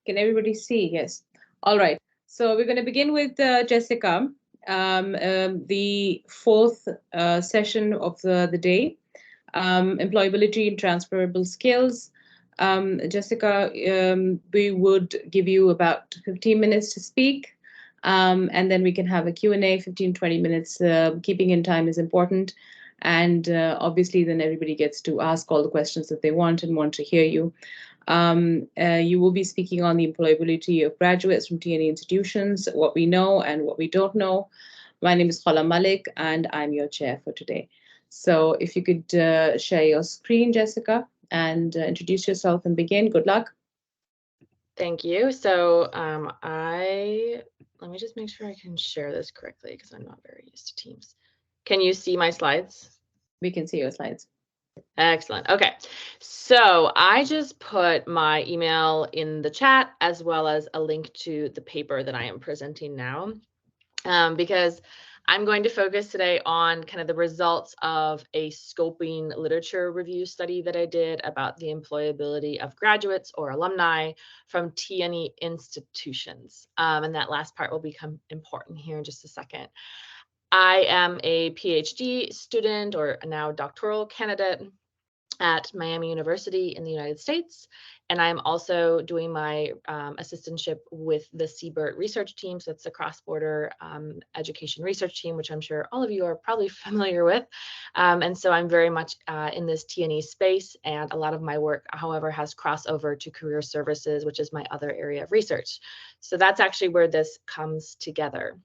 Can everybody see? Yes. All right. So we're going to begin with Jessica, the fourth session of the day, employability and transferable skills. Jessica, we would give you about 15 minutes to speak, and then we can have a Q&A, 15, 20 minutes. Keeping in time is important. And obviously, then everybody gets to ask all the questions that they want and want to hear you. You will be speaking on the employability of graduates from TNE institutions, what we know and what we don't know. My name is Khala Malik, and I'm your chair for today. So if you could share your screen, Jessica, and introduce yourself and begin. Good luck. Thank you. So let me just make sure I can share this correctly because I'm not very used to Teams. Can you see my slides? We can see your slides. Excellent. Okay. So I just put my email in the chat as well as a link to the paper that I am presenting now, because I'm going to focus today on kind of the results of a scoping literature review study that I did about the employability of graduates or alumni from TNE institutions. And that last part will become important here in just a second. I am a PhD student, or now doctoral candidate, at Miami University in the United States. And I'm also doing my assistantship with the CBERT research team. So it's the cross-border education research team, which I'm sure all of you are probably familiar with. And so I'm very much in this TNE space. And a lot of my work, however, has crossover to career services, which is my other area of research. So that's actually where this comes together.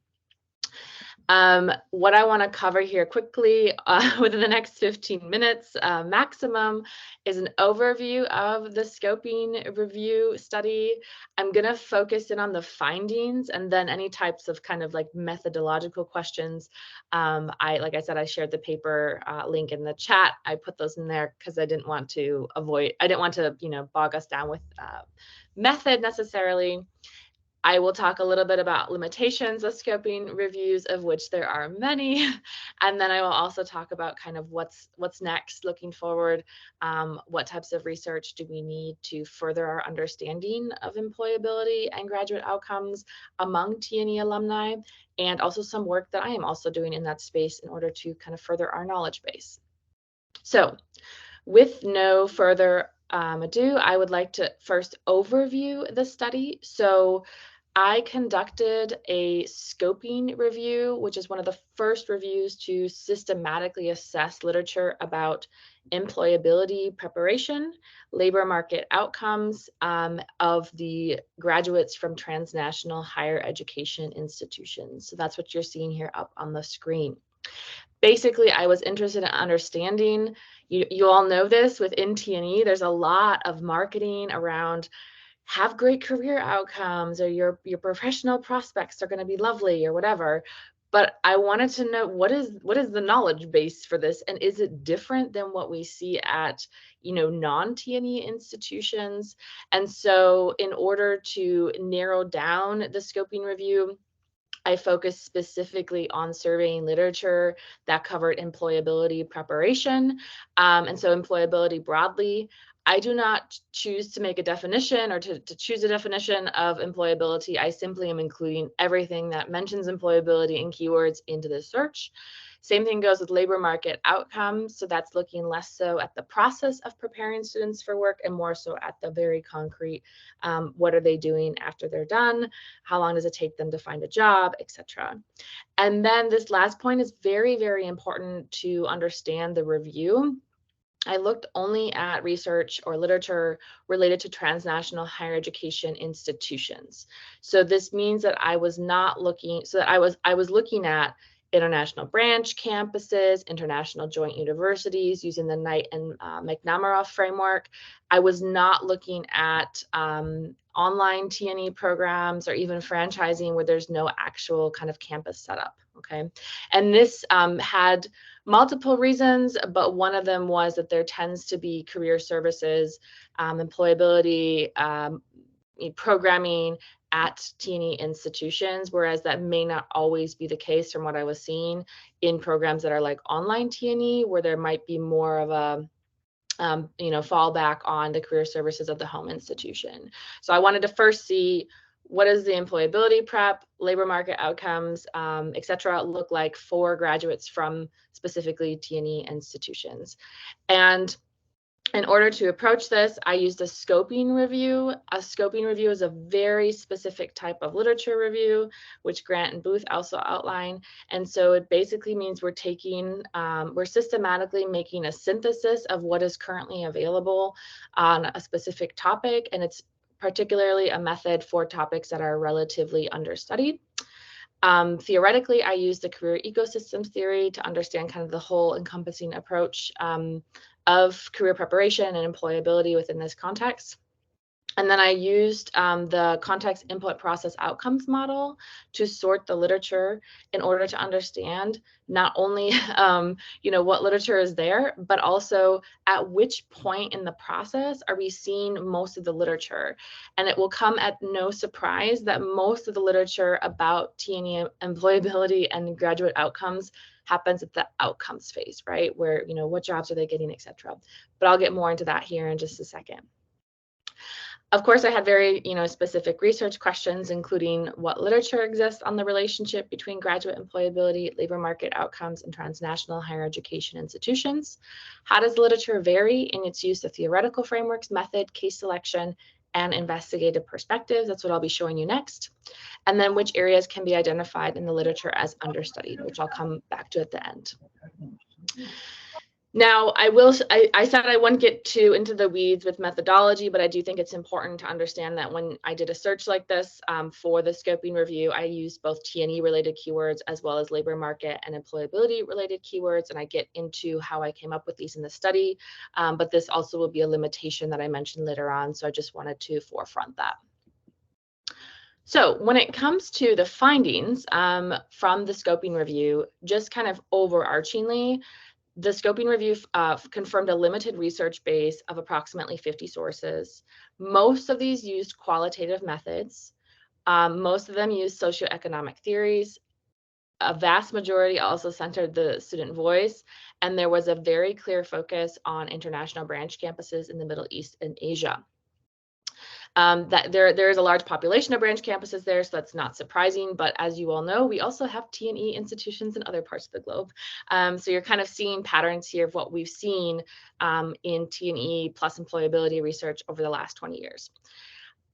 What I want to cover here quickly within the next 15 minutes maximum is an overview of the scoping review study. I'm going to focus in on the findings and then any types of kind of like methodological questions. Like I said, I shared the paper link in the chat. I put those in there because I didn't want to bog us down with method necessarily. I will talk a little bit about limitations of scoping reviews, of which there are many. And then I will also talk about kind of what's next looking forward. What types of research do we need to further our understanding of employability and graduate outcomes among TNE alumni, and also some work that I am also doing in that space in order to kind of further our knowledge base. So with no further ado, I would like to first overview the study. So I conducted a scoping review, which is one of the first reviews to systematically assess literature about employability preparation, labor market outcomes of the graduates from transnational higher education institutions. So that's what you're seeing here up on the screen. Basically, I was interested in understanding, you all know this, within TNE, there's a lot of marketing around have great career outcomes, or your professional prospects are going to be lovely, or whatever. But I wanted to know what is the knowledge base for this, and is it different than what we see at non-TNE institutions? And so in order to narrow down the scoping review, I focused specifically on surveying literature that covered employability preparation. And so employability broadly. I do not choose to make a definition or to choose a definition of employability. I simply am including everything that mentions employability and keywords into the search. Same thing goes with labor market outcomes. So that's looking less so at the process of preparing students for work and more so at the very concrete, what are they doing after they're done? How long does it take them to find a job, etc. And then this last point is very, very important to understand the review. I looked only at research or literature related to transnational higher education institutions. So this means that I was not looking, so that I was looking at international branch campuses, international joint universities using the Knight and McNamara framework. I was not looking at online TNE programs or even franchising where there's no actual kind of campus setup, okay? And this had multiple reasons, but one of them was that there tends to be career services, employability, programming at TNE institutions, whereas that may not always be the case from what I was seeing in programs that are like online TNE, where there might be more of a fall back on the career services of the home institution. So I wanted to first see what does the employability prep, labor market outcomes, et cetera, look like for graduates from specifically TNE institutions. And in order to approach this, I used a scoping review. A scoping review is a very specific type of literature review, which Grant and Booth also outline. And so it basically means we're systematically making a synthesis of what is currently available on a specific topic. And it's particularly a method for topics that are relatively understudied. Theoretically, I use the career ecosystems theory to understand kind of the whole encompassing approach of career preparation and employability within this context. And then I used the context input process outcomes model to sort the literature in order to understand not only what literature is there, but also at which point in the process are we seeing most of the literature. And it will come at no surprise that most of the literature about TNE employability and graduate outcomes happens at the outcomes phase, right? Where, what jobs are they getting, et cetera. But I'll get more into that here in just a second. Of course, I had very, specific research questions, including what literature exists on the relationship between graduate employability, labor market outcomes, and transnational higher education institutions. How does literature vary in its use of theoretical frameworks, method, case selection, and investigative perspectives? That's what I'll be showing you next. And then which areas can be identified in the literature as understudied, which I'll come back to at the end. Now, I said I wouldn't get too into the weeds with methodology, but I do think it's important to understand that when I did a search like this for the scoping review, I used both TNE related keywords as well as labor market and employability related keywords, and I get into how I came up with these in the study, but this also will be a limitation that I mentioned later on, so I just wanted to forefront that. So when it comes to the findings from the scoping review, just kind of overarchingly, the scoping review confirmed a limited research base of approximately 50 sources. Most of these used qualitative methods. Most of them used socioeconomic theories. A vast majority also centered the student voice, and there was a very clear focus on international branch campuses in the Middle East and Asia. That there is a large population of branch campuses there, so that's not surprising. But as you all know, we also have TNE institutions in other parts of the globe. So you're kind of seeing patterns here of what we've seen in TNE plus employability research over the last 20 years.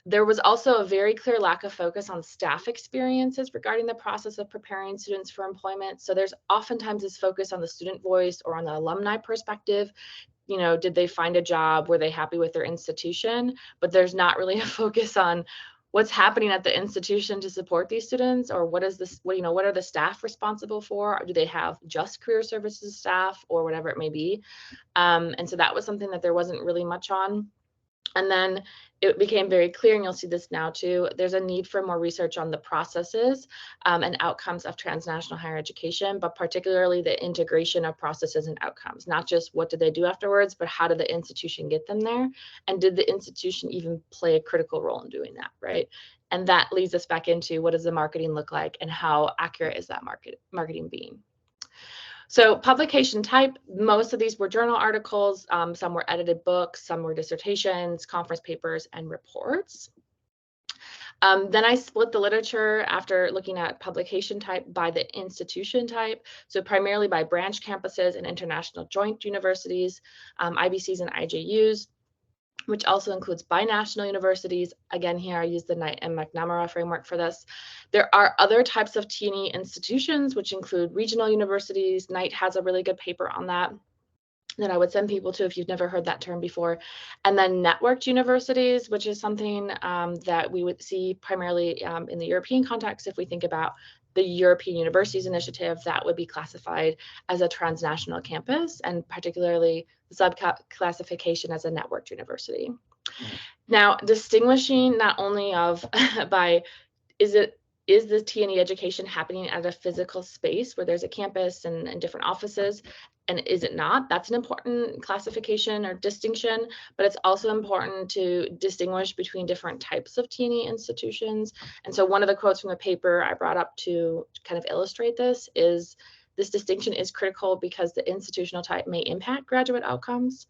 There was also a very clear lack of focus on staff experiences regarding the process of preparing students for employment. So there's oftentimes this focus on the student voice or on the alumni perspective. Did they find a job? Were they happy with their institution? But there's not really a focus on what's happening at the institution to support these students, or what are the staff responsible for? Or do they have just career services staff or whatever it may be? And so that was something that there wasn't really much on. And then it became very clear, and you'll see this now too, there's a need for more research on the processes and outcomes of transnational higher education, but particularly the integration of processes and outcomes, not just what did they do afterwards, but how did the institution get them there? And did the institution even play a critical role in doing that, right? And that leads us back into what does the marketing look like and how accurate is that marketing being? So publication type, most of these were journal articles, some were edited books, some were dissertations, conference papers, and reports. Then I split the literature after looking at publication type by the institution type, so primarily by branch campuses and international joint universities, IBCs and IJUs, which also includes binational universities. Again, here I use the Knight and McNamara framework for this. There are other types of TNE institutions, which include regional universities. Knight has a really good paper on that I would send people to if you've never heard that term before. And then networked universities, which is something that we would see primarily in the European context. If we think about the European Universities Initiative, that would be classified as a transnational campus, and particularly the subclassification as a networked university. Now, distinguishing not only of by is the TNE education happening at a physical space where there's a campus and different offices, and is it not? That's an important classification or distinction, but it's also important to distinguish between different types of TNE institutions. And so one of the quotes from the paper I brought up to kind of illustrate this is, this distinction is critical because the institutional type may impact graduate outcomes.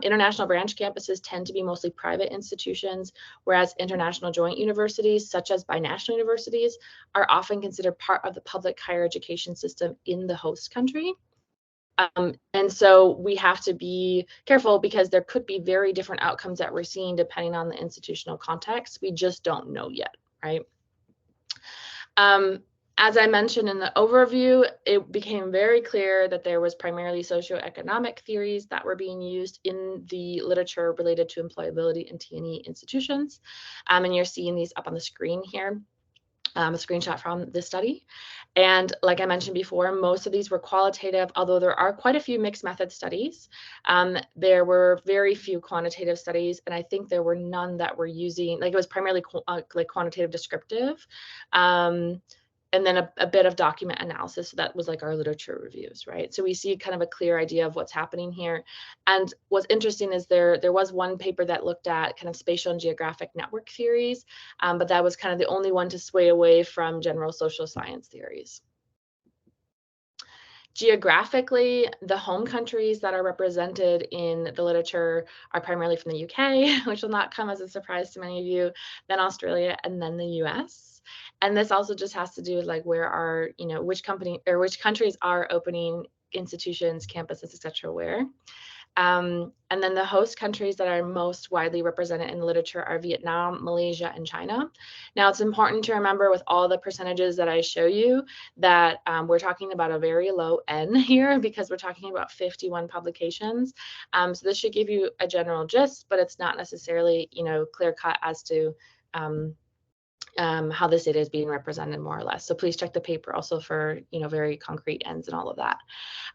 International branch campuses tend to be mostly private institutions, whereas international joint universities, such as binational universities, are often considered part of the public higher education system in the host country. And so we have to be careful because there could be very different outcomes that we're seeing depending on the institutional context. We just don't know yet, right? As I mentioned in the overview, it became very clear that there was primarily socioeconomic theories that were being used in the literature related to employability in TNE institutions. And you're seeing these up on the screen here. A screenshot from this study. And like I mentioned before, most of these were qualitative, although there are quite a few mixed method studies. There were very few quantitative studies, and I think there were none that were using, like it was primarily like quantitative descriptive. And then a bit of document analysis. So that was like our literature reviews, right? So we see kind of a clear idea of what's happening here. And what's interesting is there was one paper that looked at kind of spatial and geographic network theories, but that was kind of the only one to sway away from general social science theories. Geographically, the home countries that are represented in the literature are primarily from the UK, which will not come as a surprise to many of you, then Australia, and then the US. And this also just has to do with like where are, you know, which countries are opening institutions, campuses, etc. where. And then the host countries that are most widely represented in the literature are Vietnam, Malaysia, and China. Now, it's important to remember with all the percentages that I show you that we're talking about a very low N here because we're talking about 51 publications. So this should give you a general gist, but it's not necessarily, you know, clear cut as to how this data is being represented more or less. So please check the paper also for, you know, very concrete ends and all of that.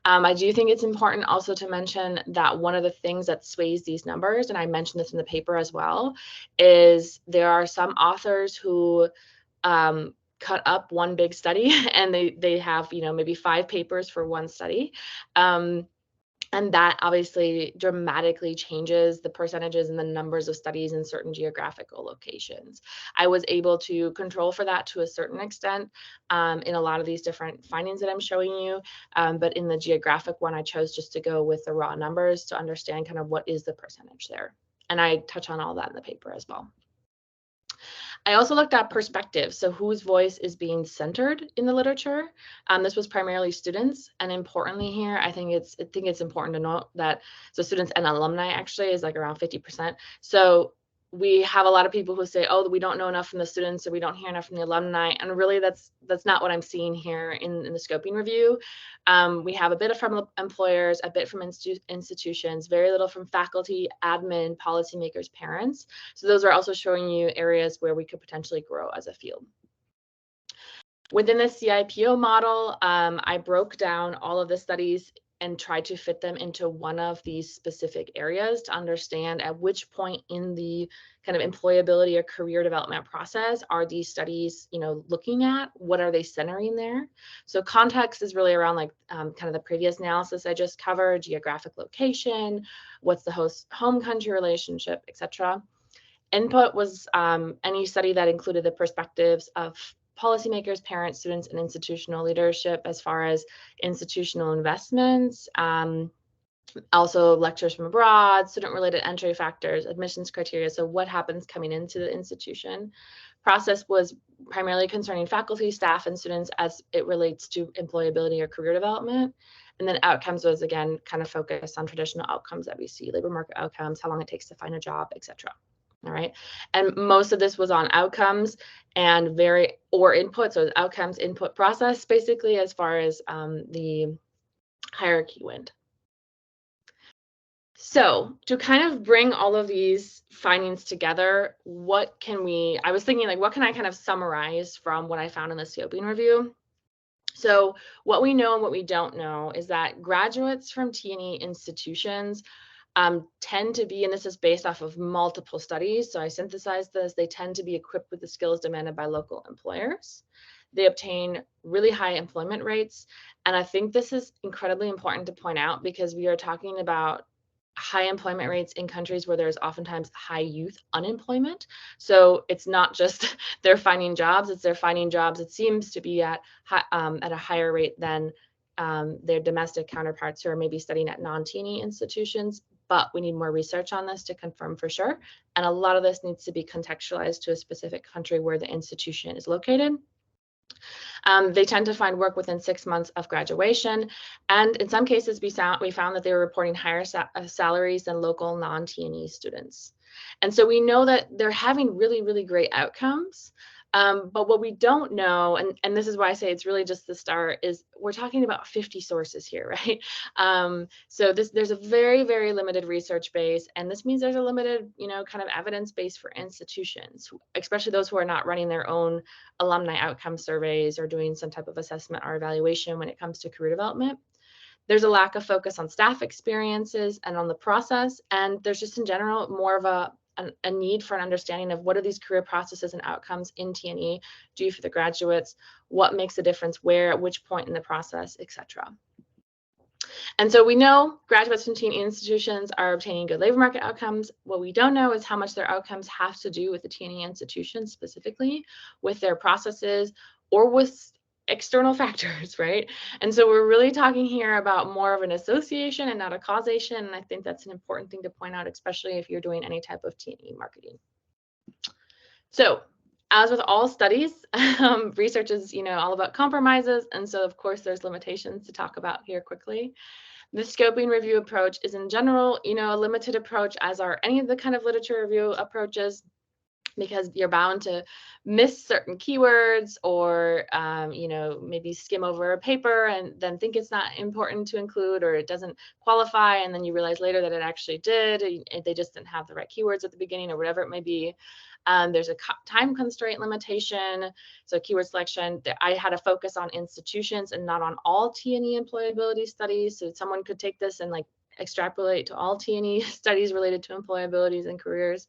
I do think it's important also to mention that one of the things that sways these numbers, and I mentioned this in the paper as well, is there are some authors who cut up one big study and they have, you know, maybe 5 papers for one study. And that obviously dramatically changes the percentages and the numbers of studies in certain geographical locations. I was able to control for that to a certain extent in a lot of these different findings that I'm showing you. But in the geographic one, I chose just to go with the raw numbers to understand kind of what is the percentage there. And I touch on all that in the paper as well. I also looked at perspective, so whose voice is being centered in the literature. This was primarily students, and importantly here, I think it's important to note that so students and alumni actually is like around 50%. So we have a lot of people who say, oh, we don't know enough from the students or we don't hear enough from the alumni, and really that's not what I'm seeing here in the scoping review. We have a bit from employers, a bit from institutions, very little from faculty, admin, policymakers, parents. So those are also showing you areas where we could potentially grow as a field. Within the CIPO model, I broke down all of the studies and tried to fit them into one of these specific areas to understand at which point in the kind of employability or career development process are these studies, you know, looking at, what are they centering there? So context is really around like kind of the previous analysis I just covered, geographic location, what's the host home country relationship, etc. Input was any study that included the perspectives of policymakers, parents, students, and institutional leadership as far as institutional investments, also lectures from abroad, student-related entry factors, admissions criteria, so what happens coming into the institution. Process was primarily concerning faculty, staff, and students as it relates to employability or career development. And then outcomes was, again, kind of focused on traditional outcomes that we see, labor market outcomes, how long it takes to find a job, etc. All right. And most of this was on outcomes and input. So outcomes, input, process, basically, as far as the hierarchy went. So to kind of bring all of these findings together, I was thinking like, what can I kind of summarize from what I found in the scoping review? So what we know and what we don't know is that graduates from TNE institutions tend to be, and this is based off of multiple studies, so I synthesized this, they tend to be equipped with the skills demanded by local employers. They obtain really high employment rates. And I think this is incredibly important to point out because we are talking about high employment rates in countries where there's oftentimes high youth unemployment. So it's not just they're finding jobs, it's they're finding jobs, it seems to be at a higher rate than their domestic counterparts who are maybe studying at non-TNE institutions, but we need more research on this to confirm for sure. And a lot of this needs to be contextualized to a specific country where the institution is located. They tend to find work within 6 months of graduation. And in some cases, we found that they were reporting higher salaries than local non-TNE students. And so we know that they're having really, really great outcomes. But what we don't know, and this is why I say it's really just the start, is we're talking about 50 sources here, right? So there's a very, very limited research base, and this means there's a limited, kind of evidence base for institutions, especially those who are not running their own alumni outcome surveys or doing some type of assessment or evaluation when it comes to career development. There's a lack of focus on staff experiences and on the process, and there's just in general more of a need for an understanding of what are these career processes and outcomes in TNE do for the graduates, what makes a difference where, at which point in the process, etc. And so we know graduates from TNE institutions are obtaining good labor market outcomes. What we don't know is how much their outcomes have to do with the TNE institutions specifically, with their processes, or with external factors, right? And so we're really talking here about more of an association and not a causation. And I think that's an important thing to point out, especially if you're doing any type of TNE marketing. So as with all studies, research is, all about compromises. And so of course there's limitations to talk about here quickly. The scoping review approach is in general, a limited approach, as are any of the kind of literature review approaches, because you're bound to miss certain keywords or, maybe skim over a paper and then think it's not important to include, or it doesn't qualify. And then you realize later that it actually did. They just didn't have the right keywords at the beginning or whatever it may be. There's a time constraint limitation. So keyword selection, I had to focus on institutions and not on all TNE employability studies. So someone could take this and extrapolate to all TNE studies related to employabilities and careers.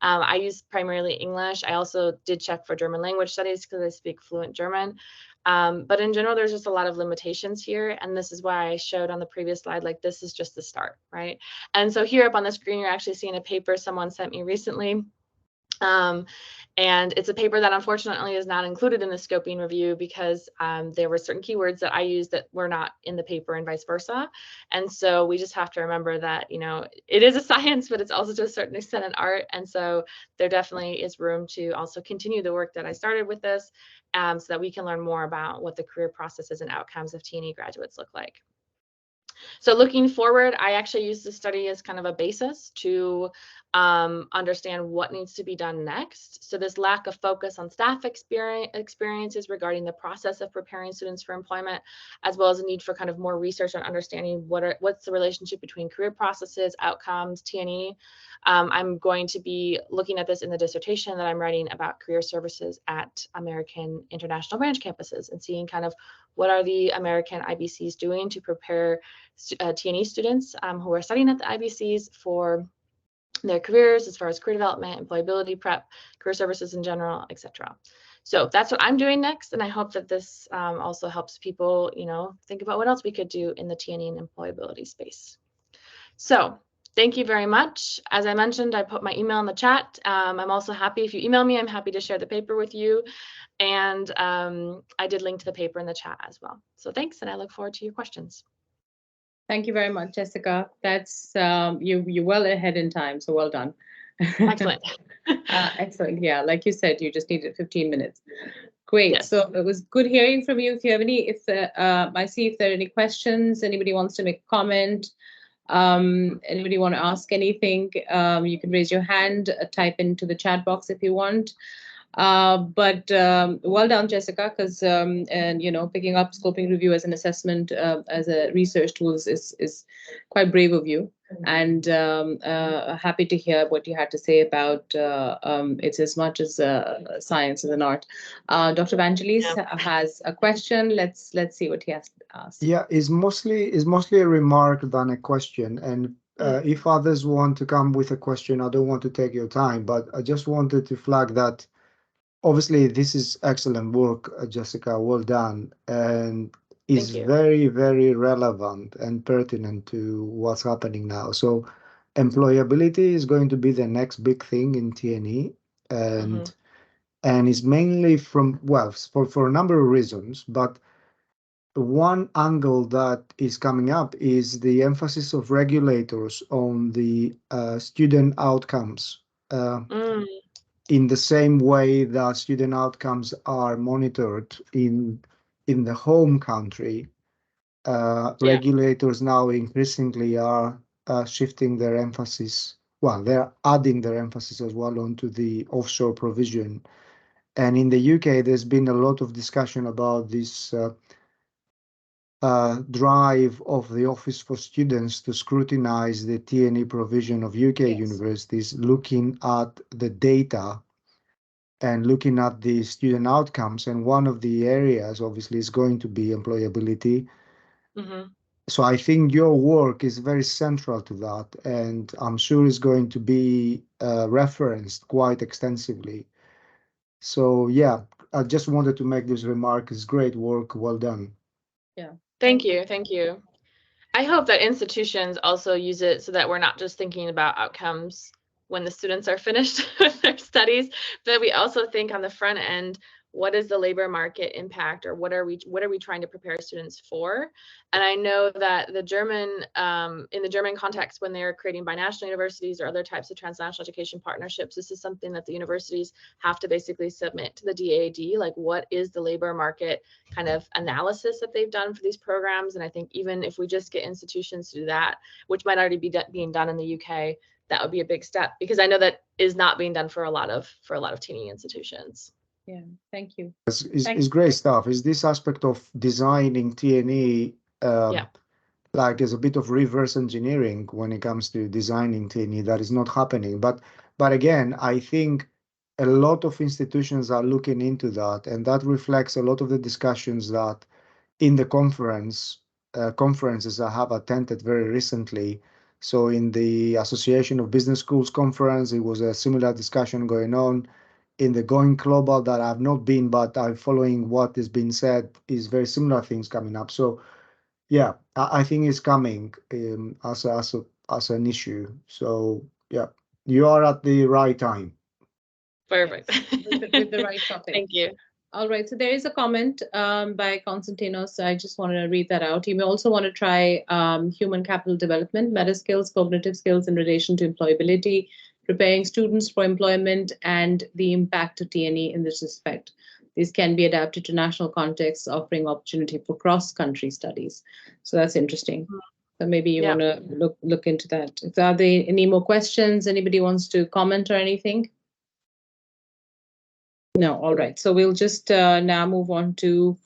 I use primarily English. I also did check for German language studies because I speak fluent German. But in general, there's just a lot of limitations here. And this is why I showed on the previous slide, this is just the start, right? And so here up on the screen, you're actually seeing a paper someone sent me recently. And it's a paper that unfortunately is not included in the scoping review because there were certain keywords that I used that were not in the paper and vice versa. And so we just have to remember that, it is a science, but it's also to a certain extent an art. And so there definitely is room to also continue the work that I started with this so that we can learn more about what the career processes and outcomes of TNE graduates look like. So looking forward, I actually use this study as kind of a basis to understand what needs to be done next. So this lack of focus on staff experiences regarding the process of preparing students for employment, as well as a need for kind of more research on understanding what's the relationship between career processes, outcomes, TNE. I'm going to be looking at this in the dissertation that I'm writing about career services at American international branch campuses and seeing kind of what are the American IBCs doing to prepare TNE students who are studying at the IBCs for their careers as far as career development, employability prep, career services in general, etc. So that's what I'm doing next. And I hope that this also helps people, think about what else we could do in the TNE and employability space. So thank you very much. As I mentioned, I put my email in the chat. I'm also happy if you email me, I'm happy to share the paper with you. And I did link to the paper in the chat as well. So thanks, and I look forward to your questions. Thank you very much, Jessica. That's you're well ahead in time, so well done. Excellent. Excellent. Yeah, like you said, you just needed 15 minutes. Great. Yes. So it was good hearing from you. If you have any, I see if there are any questions, anybody wants to make a comment, anybody want to ask anything, you can raise your hand, type into the chat box if you want. But well done, Jessica, because picking up scoping review as an assessment as a research tool is quite brave of you, and happy to hear what you had to say about it's as much as science as an art. Dr. Vangelis has a question. Let's see what he has to ask. Yeah, is mostly a remark than a question, and if others want to come with a question, I don't want to take your time, but I just wanted to flag that. Obviously, this is excellent work, Jessica. Well done, and is very, very relevant and pertinent to what's happening now. So, employability is going to be the next big thing in TNE, and is mainly from for a number of reasons. But one angle that is coming up is the emphasis of regulators on the student outcomes. In the same way that student outcomes are monitored in the home country, regulators now increasingly are shifting their emphasis. Well, they're adding their emphasis as well onto the offshore provision. And in the UK, there's been a lot of discussion about this drive of the Office for Students to scrutinize the TNE provision of UK universities, looking at the data and looking at the student outcomes. And one of the areas, obviously, is going to be employability. So I think your work is very central to that, and I'm sure it's going to be referenced quite extensively. So yeah, I just wanted to make this remark. It's great work. Well done. Yeah. Thank you. I hope that institutions also use it so that we're not just thinking about outcomes when the students are finished with their studies, but we also think on the front end, what is the labor market impact, or what are we trying to prepare students for? And I know that the German, in the German context, when they're creating binational universities or other types of transnational education partnerships, this is something that the universities have to basically submit to the DAAD, like what is the labor market kind of analysis that they've done for these programs. And I think even if we just get institutions to do that, which might already be being done in the UK, that would be a big step, because I know that is not being done for a lot of TNE institutions. Yeah, thank you. It's great stuff. Is this aspect of designing TNE like there's a bit of reverse engineering when it comes to designing TNE that is not happening. But again, I think a lot of institutions are looking into that, and that reflects a lot of the discussions that in the conferences I have attended very recently. So in the Association of Business Schools conference, it was a similar discussion going on. In the Going Global that I've not been, but I'm following what is being said, is very similar things coming up. So yeah, I think it's coming as an issue. So yeah, you are at the right time. Perfect. Yes, with the right topic. Thank you. All right, so there is a comment by Constantinos. I just want to read that out. You may also want to try human capital development, meta skills, cognitive skills in relation to employability, preparing students for employment, and the impact of TNE in this respect. These can be adapted to national contexts, offering opportunity for cross-country studies. So that's interesting. So maybe you want to look into that. Are there any more questions? Anybody wants to comment or anything? No, all right. So we'll just now move on to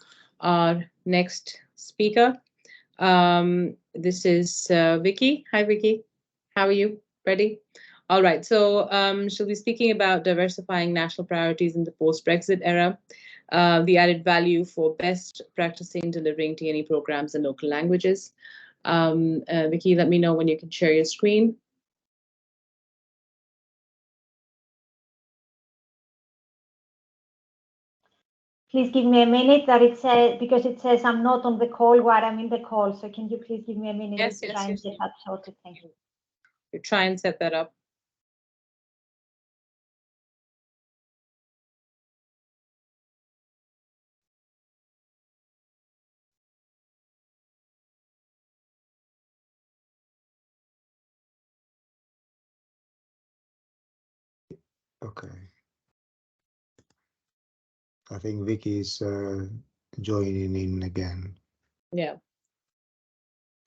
our next speaker. This is Vicky. Hi, Vicky. How are you? Ready? All right. So she'll be speaking about diversifying national priorities in the post-Brexit era, the added value for best practicing delivering TNE programs in local languages. Vicky, let me know when you can share your screen. Please give me a minute that it says, because it says I'm not on the call while I'm in the call. So can you please give me a minute to try and get that sorted? Thank you. You try and set that up. Okay. I think Vicky is joining in again. Yeah.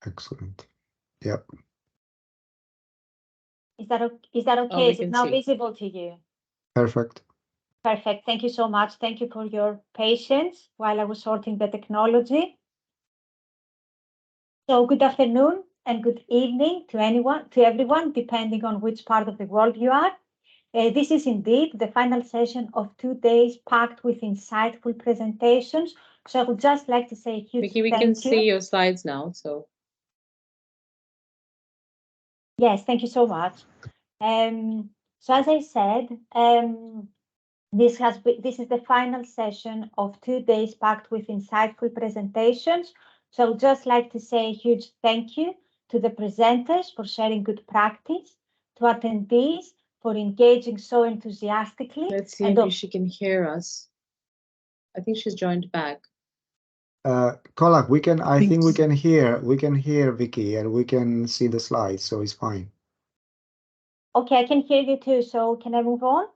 Excellent. Yep. Is that okay? Is it now visible to you? Perfect. Perfect. Thank you so much. Thank you for your patience while I was sorting the technology. So good afternoon and good evening to everyone, depending on which part of the world you are. This is indeed the final session of 2 days packed with insightful presentations. So I would just like to say a huge Vicky, we thank can you. see your slides now. So yes, thank you so much. So as I said, this is the final session of 2 days packed with insightful presentations. So I would just like to say a huge thank you to the presenters for sharing good practice, to attendees for engaging so enthusiastically. Let's see if she can hear us. I think she's joined back. Kolak, I think we can hear Vicky and we can see the slides, so it's fine. Okay, I can hear you too. So can I move on?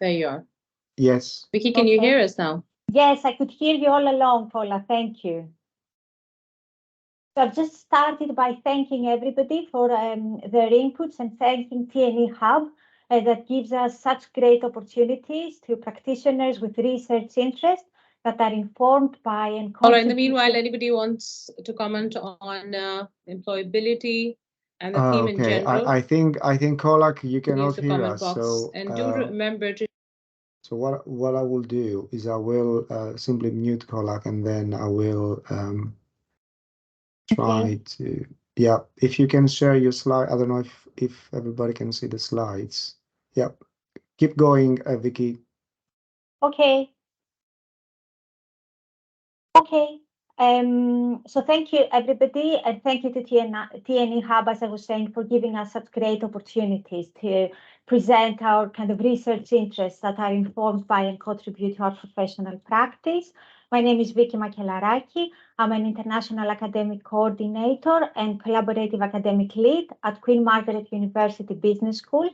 There you are. Yes. Vicky, can you Okay. hear us now? Yes, I could hear you all along, Paula. Thank you. So I've just started by thanking everybody for their inputs and thanking TNE Hub that gives us such great opportunities to practitioners with research interest that are informed by and All right. In the contribute meanwhile, to- anybody wants to comment on employability and the theme in Okay. general? I think Kolak, you Use cannot the hear comment us. box. So And do remember to so what I will do is I will simply mute Kolak and then I will try to, yeah, if you can share your slide. I don't know if everybody can see the slides. Yeah, keep going, Vicky. Okay. Okay. So thank you, everybody, and thank you to TNE Hub, as I was saying, for giving us such great opportunities to present our kind of research interests that are informed by and contribute to our professional practice. My name is Vicky Makelaraki. I'm an international academic coordinator and collaborative academic lead at Queen Margaret University Business School.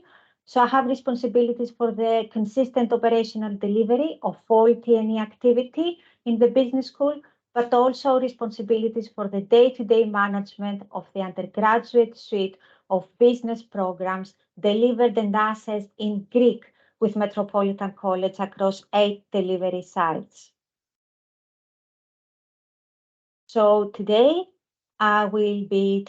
So I have responsibilities for the consistent operational delivery of all TNE activity in the business school, but also responsibilities for the day-to-day management of the undergraduate suite of business programs delivered and assessed in Greek with Metropolitan College across 8 delivery sites. So today I will be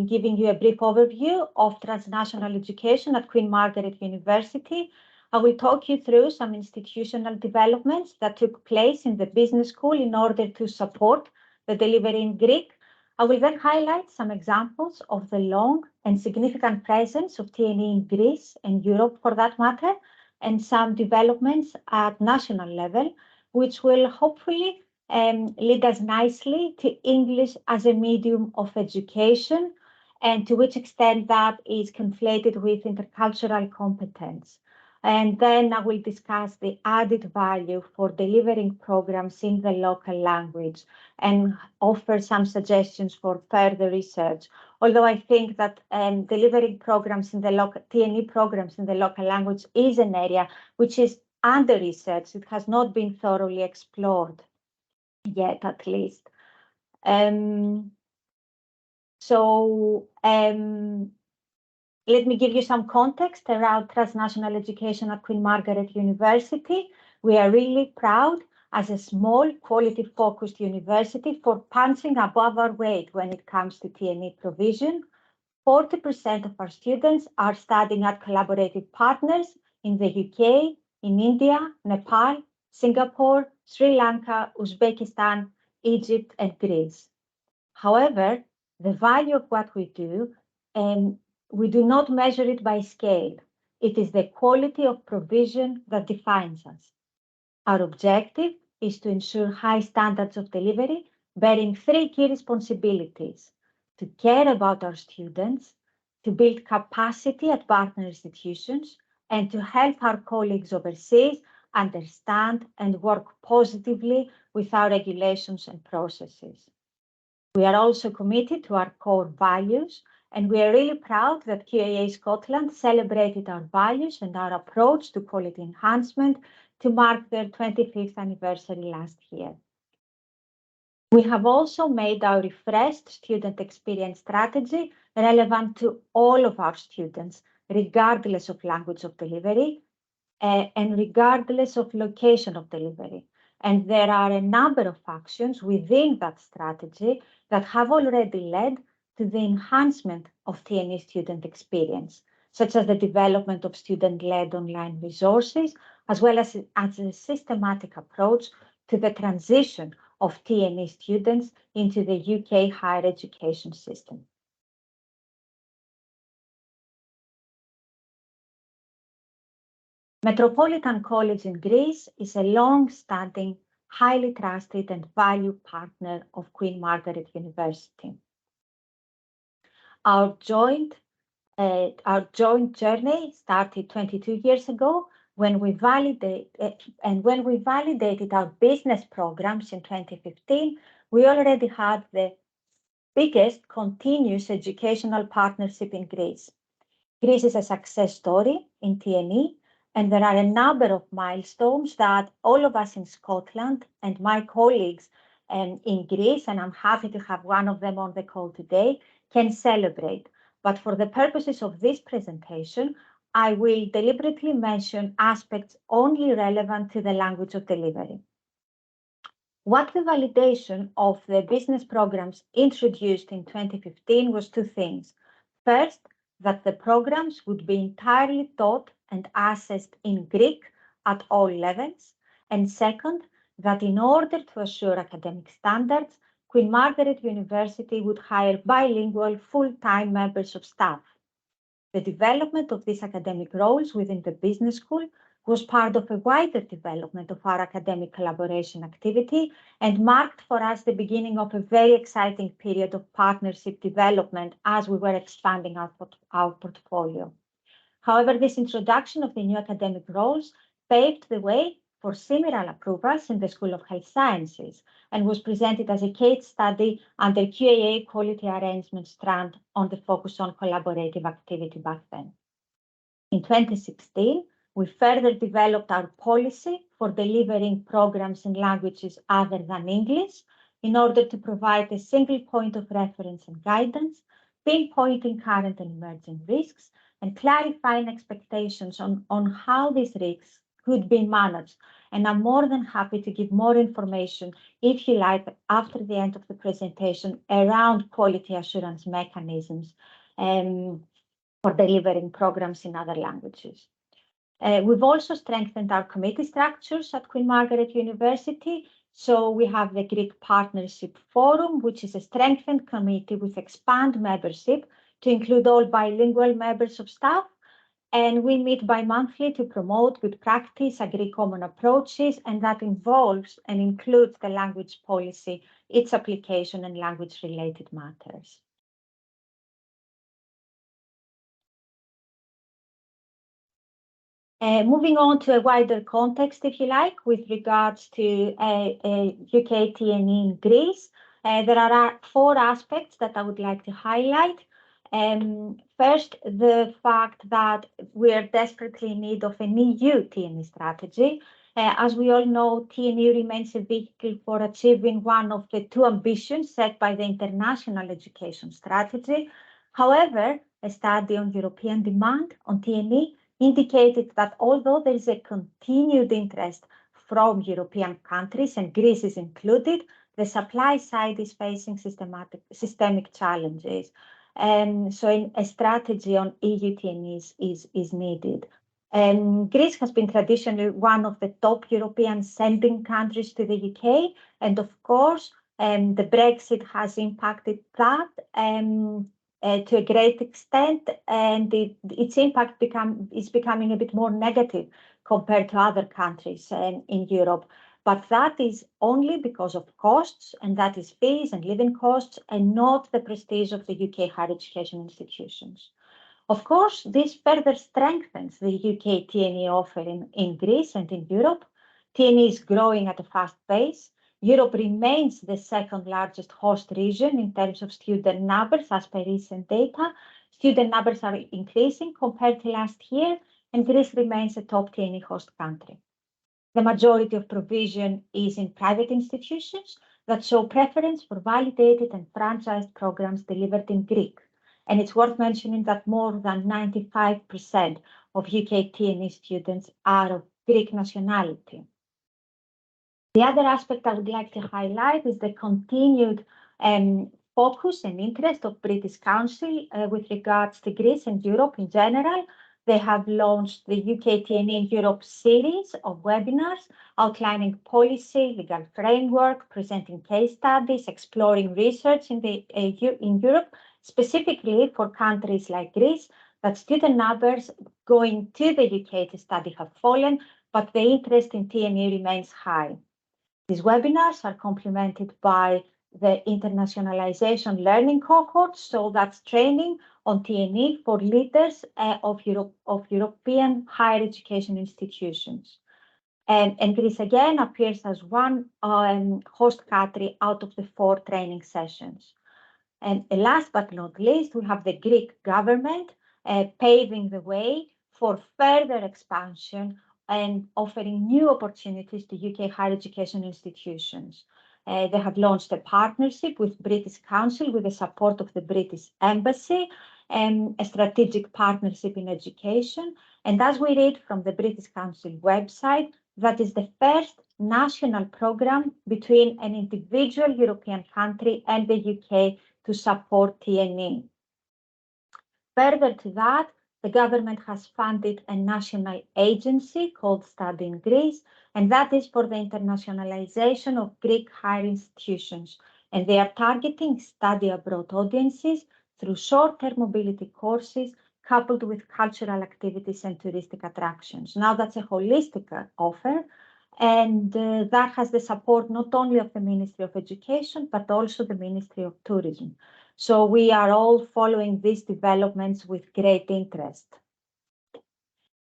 giving you a brief overview of transnational education at Queen Margaret University. I will talk you through some institutional developments that took place in the business school in order to support the delivery in Greek. I will then highlight some examples of the long and significant presence of TNE in Greece and Europe for that matter, and some developments at national level, which will hopefully lead us nicely to English as a medium of education, and to which extent that is conflated with intercultural competence. And then I will discuss the added value for delivering programs in the local language and offer some suggestions for further research. Although I think that delivering programs in the local TNE programs in the local language is an area which is under research. It has not been thoroughly explored yet, at least. Let me give you some context around transnational education at Queen Margaret University. We are really proud as a small, quality-focused university for punching above our weight when it comes to TNE provision. 40% of our students are studying at collaborative partners in the UK, in India, Nepal, Singapore, Sri Lanka, Uzbekistan, Egypt, and Greece. However, the value of what we do, we do not measure it by scale. It is the quality of provision that defines us. Our objective is to ensure high standards of delivery, bearing 3 key responsibilities: to care about our students, to build capacity at partner institutions, and to help our colleagues overseas understand and work positively with our regulations and processes. We are also committed to our core values, and we are really proud that QAA Scotland celebrated our values and our approach to quality enhancement to mark their 25th anniversary last year. We have also made our refreshed student experience strategy relevant to all of our students, regardless of language of delivery and regardless of location of delivery. And there are a number of actions within that strategy that have already led to the enhancement of TNE student experience, such as the development of student-led online resources, as well as a systematic approach to the transition of TNE students into the UK higher education system. Metropolitan College in Greece is a long-standing, highly trusted and valued partner of Queen Margaret University. Our joint journey started 22 years ago when we validated our business programs in 2015, we already had the biggest continuous educational partnership in Greece. Greece is a success story in TNE, and there are a number of milestones that all of us in Scotland and my colleagues in Greece, and I'm happy to have one of them on the call today, can celebrate. But for the purposes of this presentation, I will deliberately mention aspects only relevant to the language of delivery. What the validation of the business programs introduced in 2015 was two things. First, that the programs would be entirely taught and assessed in Greek at all levels. And second, that in order to assure academic standards, Queen Margaret University would hire bilingual full-time members of staff. The development of these academic roles within the business school was part of a wider development of our academic collaboration activity and marked for us the beginning of a very exciting period of partnership development as we were expanding our portfolio. However, this introduction of the new academic roles paved the way for similar approvals in the School of Health Sciences and was presented as a case study under QAA quality arrangement strand on the focus on collaborative activity back then. In 2016, we further developed our policy for delivering programs in languages other than English in order to provide a single point of reference and guidance, pinpointing current and emerging risks, and clarifying expectations on how these risks could be managed. And I'm more than happy to give more information, if you like, after the end of the presentation around quality assurance mechanisms for delivering programs in other languages. We've also strengthened our committee structures at Queen Margaret University. So we have the Greek Partnership Forum, which is a strengthened committee with expanded membership to include all bilingual members of staff. And we meet bi-monthly to promote good practice, agree common approaches, and that involves and includes the language policy, its application, and language-related matters. Moving on to a wider context, if you like, with regards to UK TNE in Greece, there are four aspects that I would like to highlight. First, the fact that we are desperately in need of an EU TNE strategy. As we all know, TNE remains a vehicle for achieving one of the two ambitions set by the International Education Strategy. However, a study on European demand on TNE indicated that although there is a continued interest from European countries, and Greece is included, the supply side is facing systemic challenges. So a strategy on EU TNE is needed. Greece has been traditionally one of the top European sending countries to the UK, and of course, the Brexit has impacted that to a great extent, and its impact is becoming a bit more negative compared to other countries in Europe. But that is only because of costs, and that is fees and living costs, and not the prestige of the UK higher education institutions. Of course, this further strengthens the UK TNE offer in Greece and in Europe. TNE is growing at a fast pace. Europe remains the second largest host region in terms of student numbers as per recent data. Student numbers are increasing compared to last year, and Greece remains a top TNE host country. The majority of provision is in private institutions that show preference for validated and franchised programs delivered in Greek. And it's worth mentioning that more than 95% of UK TNE students are of Greek nationality. The other aspect I would like to highlight is the continued focus and interest of British Council with regards to Greece and Europe in general. They have launched the UK TNE in Europe series of webinars outlining policy, legal framework, presenting case studies, exploring research in Europe, specifically for countries like Greece, that student numbers going to the UK to study have fallen, but the interest in TNE remains high. These webinars are complemented by the internationalization learning cohort, so that's training on TNE for leaders of European higher education institutions. And Greece again appears as one host country out of the 4 training sessions. And last but not least, we have the Greek government paving the way for further expansion and offering new opportunities to UK higher education institutions. They have launched a partnership with British Council with the support of the British Embassy, and a strategic partnership in education. And as we read from the British Council website, that is the first national program between an individual European country and the UK to support TNE. Further to that, the government has funded a national agency called Study in Greece, and that is for the internationalization of Greek higher institutions. And they are targeting study abroad audiences through short-term mobility courses coupled with cultural activities and touristic attractions. Now that's a holistic offer, and that has the support not only of the Ministry of Education, but also the Ministry of Tourism. So we are all following these developments with great interest.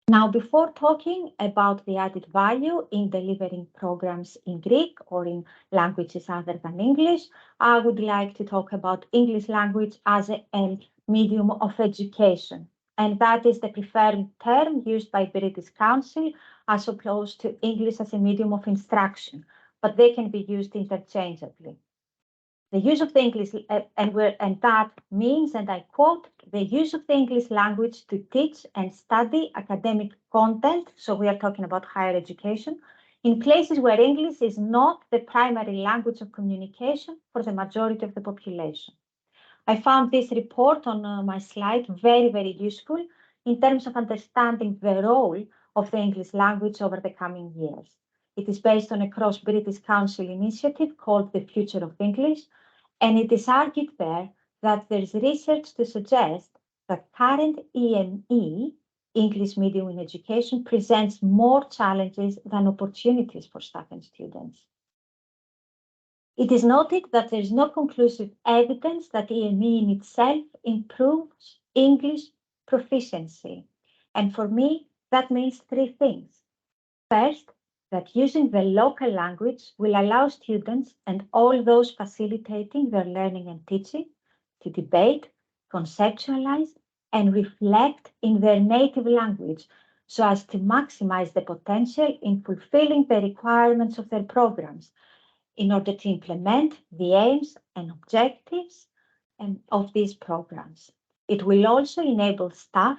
Now, before talking about the added value in delivering programs in Greek or in languages other than English, I would like to talk about English language as a medium of education. And that is the preferred term used by British Council as opposed to English as a medium of instruction, but they can be used interchangeably. The use of the English, and that means, and I quote, the use of the English language to teach and study academic content, so we are talking about higher education, in places where English is not the primary language of communication for the majority of the population. I found this report on my slide very, very useful in terms of understanding the role of the English language over the coming years. It is based on a cross-British Council initiative called the Future of English, and it is argued there that there is research to suggest that current EME, English medium in education, presents more challenges than opportunities for staff and students. It is noted that there is no conclusive evidence that EME in itself improves English proficiency. And for me, that means 3 things. First, that using the local language will allow students and all those facilitating their learning and teaching to debate, conceptualize, and reflect in their native language so as to maximize the potential in fulfilling the requirements of their programs in order to implement the aims and objectives of these programs. It will also enable staff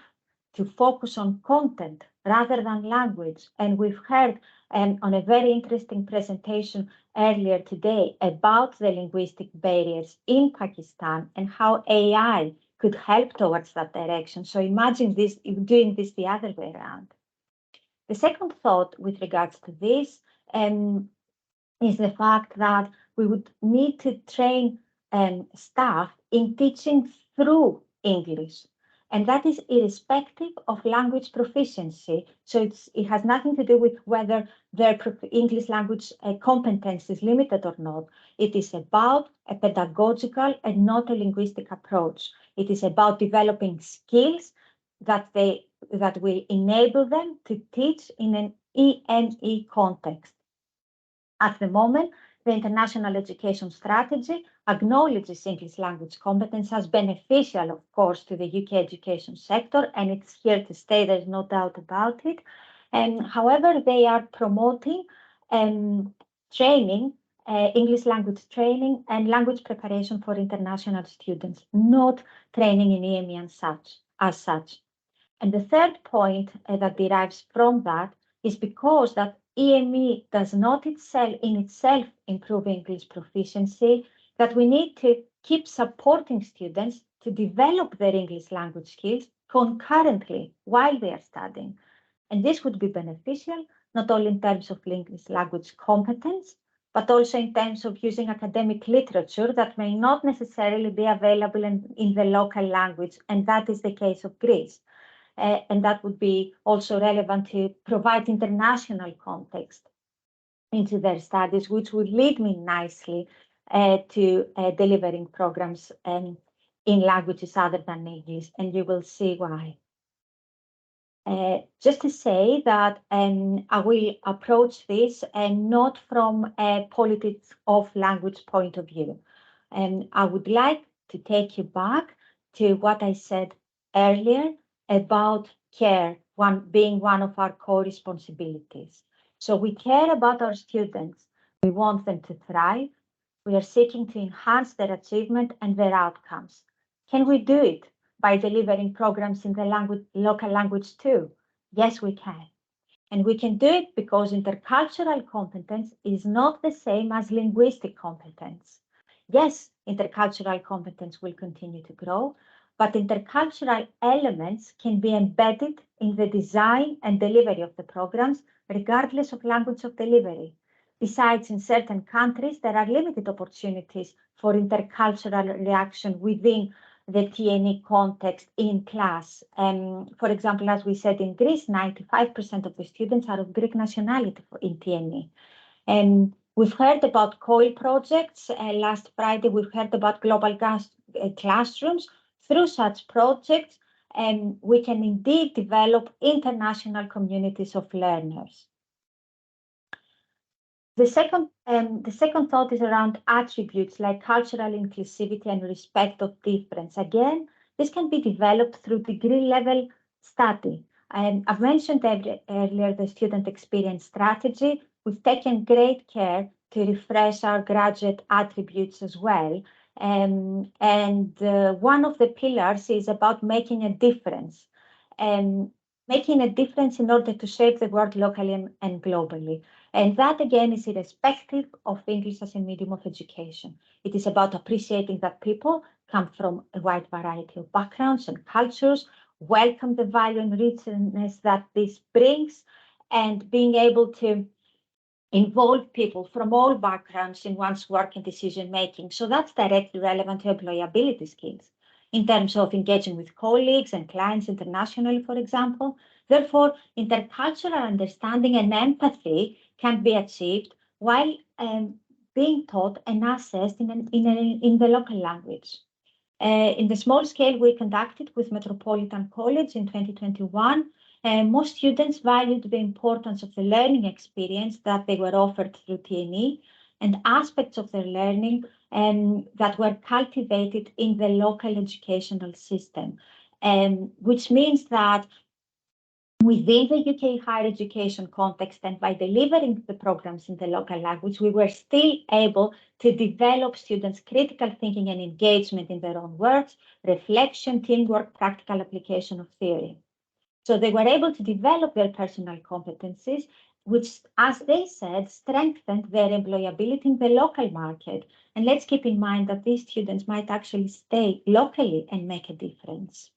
to focus on content rather than language. And we've heard on a very interesting presentation earlier today about the linguistic barriers in Pakistan and how AI could help towards that direction. So imagine this, doing this the other way around. The second thought with regards to this is the fact that we would need to train staff in teaching through English. And that is irrespective of language proficiency. So it has nothing to do with whether their English language competence is limited or not. It is about a pedagogical and not a linguistic approach. It is about developing skills that will enable them to teach in an EME context. At the moment, the International Education Strategy acknowledges English language competence as beneficial, of course, to the UK education sector, and it's here to stay, there's no doubt about it. And however, they are promoting training, English language training and language preparation for international students, not training in EME as such. And the third point that derives from that is because that EME does not in itself improve English proficiency, that we need to keep supporting students to develop their English language skills concurrently while they are studying. And this would be beneficial, not only in terms of English language competence, but also in terms of using academic literature that may not necessarily be available in the local language, and that is the case of Greece. And that would be also relevant to provide international context into their studies, which would lead me nicely to delivering programs in languages other than English, and you will see why. Just to say that I will approach this and not from a politics of language point of view. And I would like to take you back to what I said earlier about care, being one of our core responsibilities. So we care about our students. We want them to thrive. We are seeking to enhance their achievement and their outcomes. Can we do it by delivering programs in the local language too? Yes, we can. And we can do it because intercultural competence is not the same as linguistic competence. Yes, intercultural competence will continue to grow, but intercultural elements can be embedded in the design and delivery of the programs, regardless of language of delivery. Besides, in certain countries, there are limited opportunities for intercultural reaction within the TNE context in class. For example, as we said in Greece, 95% of the students are of Greek nationality in TNE. And we've heard about COIL projects. Last Friday, we've heard about global classrooms. Through such projects, we can indeed develop international communities of learners. The second thought is around attributes like cultural inclusivity and respect of difference. Again, this can be developed through degree level study. I've mentioned earlier the student experience strategy. We've taken great care to refresh our graduate attributes as well. One of the pillars is about making a difference. Making a difference in order to shape the world locally and globally. And that, again, is irrespective of English as a medium of education. It is about appreciating that people come from a wide variety of backgrounds and cultures, welcome the value and richness that this brings, and being able to involve people from all backgrounds in one's work and decision making. So that's directly relevant to employability skills in terms of engaging with colleagues and clients internationally, for example. Therefore, intercultural understanding and empathy can be achieved while being taught and assessed in the local language. In the small scale we conducted with Metropolitan College in 2021, most students valued the importance of the learning experience that they were offered through TNE and aspects of their learning that were cultivated in the local educational system, which means that within the UK higher education context and by delivering the programs in the local language, we were still able to develop students' critical thinking and engagement in their own words, reflection, teamwork, practical application of theory. So they were able to develop their personal competencies, which, as they said, strengthened their employability in the local market. And let's keep in mind that these students might actually stay locally and make a difference.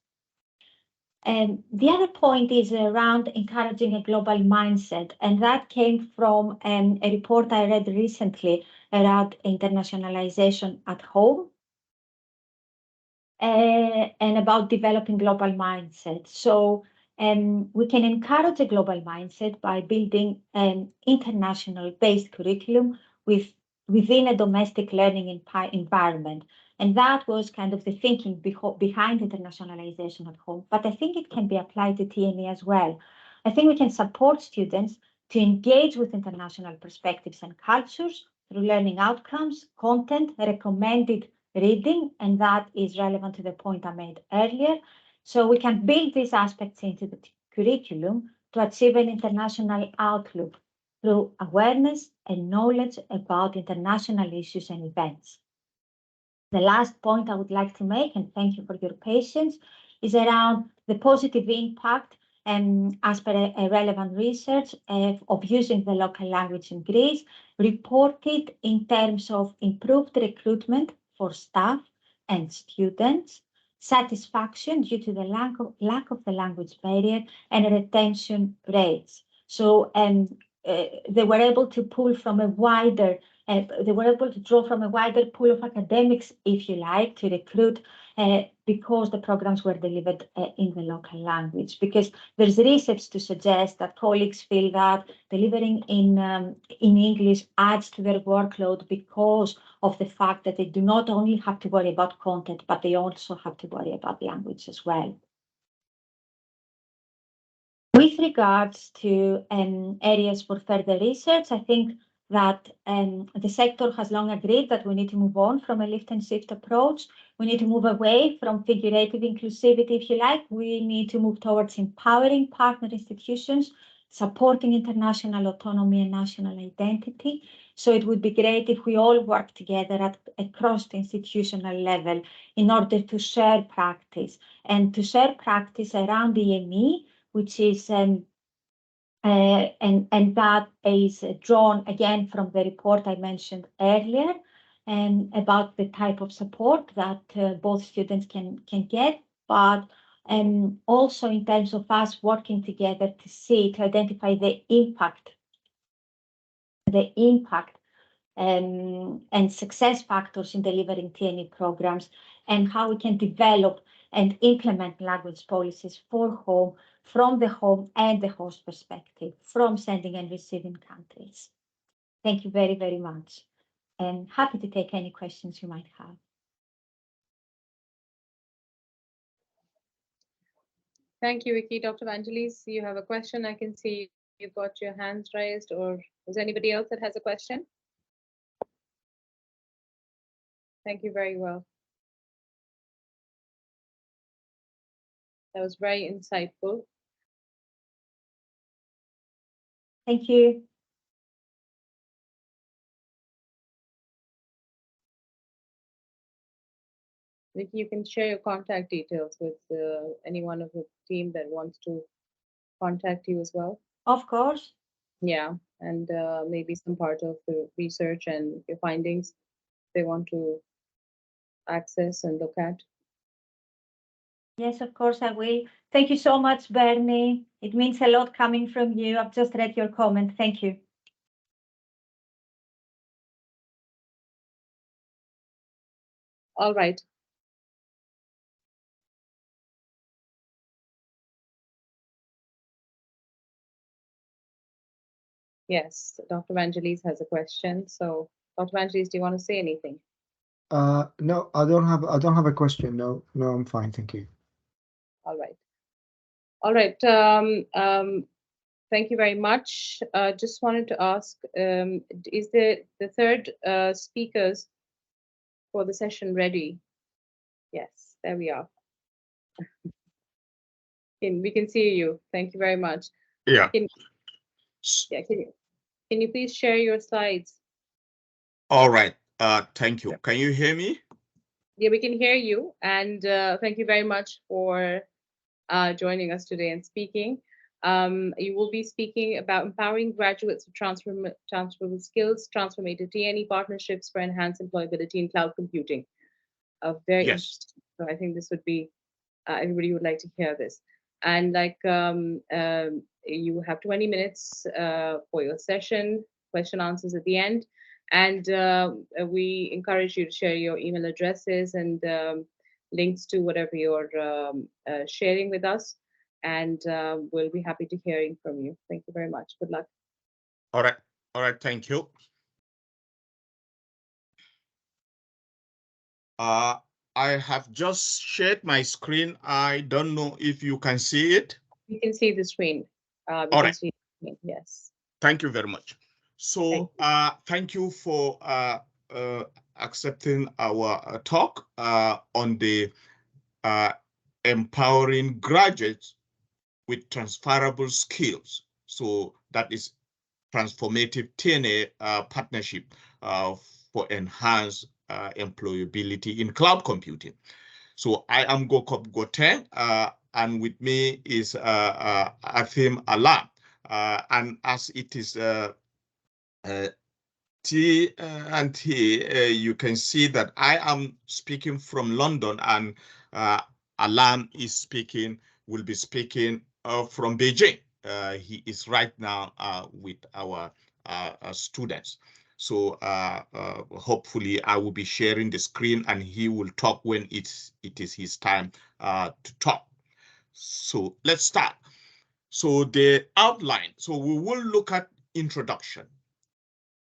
The other point is around encouraging a global mindset, and that came from a report I read recently around internationalization at home and about developing global mindset. So we can encourage a global mindset by building an international-based curriculum within a domestic learning environment. And that was kind of the thinking behind internationalization at home. But I think it can be applied to TNE as well. I think we can support students to engage with international perspectives and cultures through learning outcomes, content, recommended reading, and that is relevant to the point I made earlier. So we can build these aspects into the curriculum to achieve an international outlook through awareness and knowledge about international issues and events. The last point I would like to make, and thank you for your patience, is around the positive impact as per a relevant research of using the local language in Greece, reported in terms of improved recruitment for staff and students, satisfaction due to the lack of the language barrier, and retention rates. So they were able to pull from a wider they were able to draw from a wider pool of academics, if you like, to recruit because the programs were delivered in the local language. Because there's research to suggest that colleagues feel that delivering in English adds to their workload because of the fact that they do not only have to worry about content, but they also have to worry about language as well. With regards to areas for further research, I think that the sector has long agreed that we need to move on from a lift and shift approach. We need to move away from figurative inclusivity, if you like. We need to move towards empowering partner institutions, supporting international autonomy and national identity. So it would be great if we all work together across the institutional level in order to share practice and to share practice around the EME, which is and that is drawn again from the report I mentioned earlier, about the type of support that both students can get, but also in terms of us working together to identify the impact and success factors in delivering TNE programs, and how we can develop and implement language policies for home, from the home and the host perspective, from sending and receiving countries. Thank you very, very much, and happy to take any questions you might have. Thank you, Vicky. Dr. Vangelis, you have a question? I can see you've got your hands raised, or is anybody else that has a question? Thank you very well. That was very insightful. Thank you. Vicky, you can share your contact details with anyone of the team that wants to contact you as well. Of course. Yeah, and maybe some part of the research and your findings they want to access and look at. Yes, of course I will. Thank you so much, Bernie. It means a lot coming from you. I've just read your comment. Thank you. All right. Yes, Dr. Vangelis has a question. So, Dr. Vangelis, do you want to say anything? No, I don't have a question. No, I'm fine. Thank you. All right. All right. Thank you very much. Just wanted to ask, is the third speakers for the session ready? Yes, there we are. We can see you. Thank you very much. Yeah. Can you please share your slides? All right. Thank you. Can you hear me? Yeah, we can hear you. And thank you very much for joining us today and speaking. You will be speaking about empowering graduates with transferable skills, transformative TNE partnerships for enhanced employability in cloud computing. Very interesting. So I think this would be, everybody would like to hear this. And like you have 20 minutes for your session, question answers at the end. And we encourage you to share your email addresses and links to whatever you're sharing with us. And we'll be happy to hearing from you. Thank you very much. Good luck. All right. All right. Thank you. I have just shared my screen. I don't know if you can see it. You can see the screen. All right. See the screen. Yes. Thank you very much. So thank you for accepting our talk on the empowering graduates with transferable skills. So that is transformative TNE partnership for enhanced employability in cloud computing. So I am Gokop Goten, and with me is Athim Alam. And as it is T&T, you can see that I am speaking from London, and Alam will be speaking from Beijing. He is right now with our students. So hopefully I will be sharing the screen and he will talk when it is his time to talk. So let's start. So the outline, so we will look at introduction.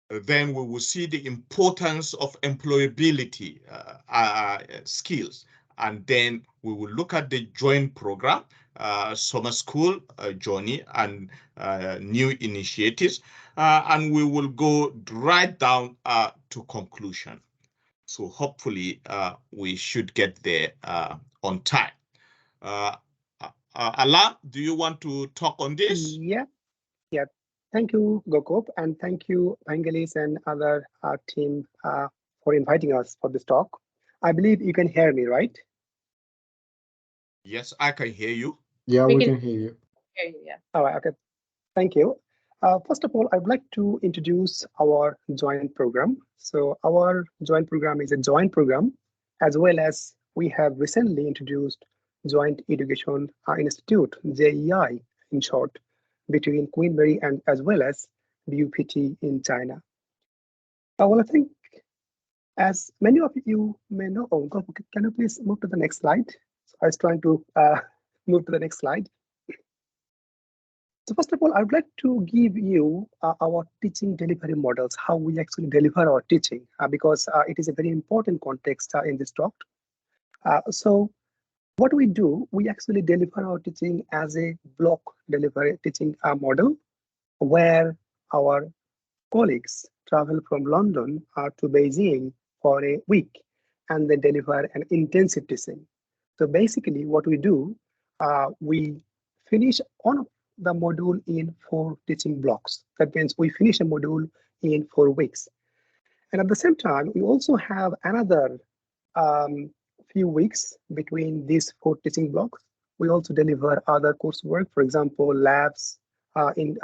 Then we will see the importance of employability skills. And then we will look at the joint program, summer school journey and new initiatives. And we will go right down to conclusion. So hopefully we should get there on time. Ala, do you want to talk on this? Yeah. Thank you, Gokop, and thank you, Angelis and other team for inviting us for this talk. I believe you can hear me, right? Yes, I can hear you. Yeah, we can hear you. Yeah. All right, okay. Thank you. First of all, I'd like to introduce our joint program. So our joint program is a joint program, as well as we have recently introduced Joint Education Institute, JEI in short, between Queen Mary and as well as BUPT in China. Well, I think as many of you may know, can you please move to the next slide? So I was trying to move to the next slide. So first of all, I would like to give you our teaching delivery models, how we actually deliver our teaching, because it is a very important context in this talk. So what we do, we actually deliver our teaching as a block delivery teaching model, where our colleagues travel from London to Beijing for a week and they deliver an intensive teaching. So basically what we do, we finish on the module in 4 teaching blocks. That means we finish a module in 4 weeks. And at the same time, we also have another few weeks between these 4 teaching blocks. We also deliver other coursework, for example, labs, in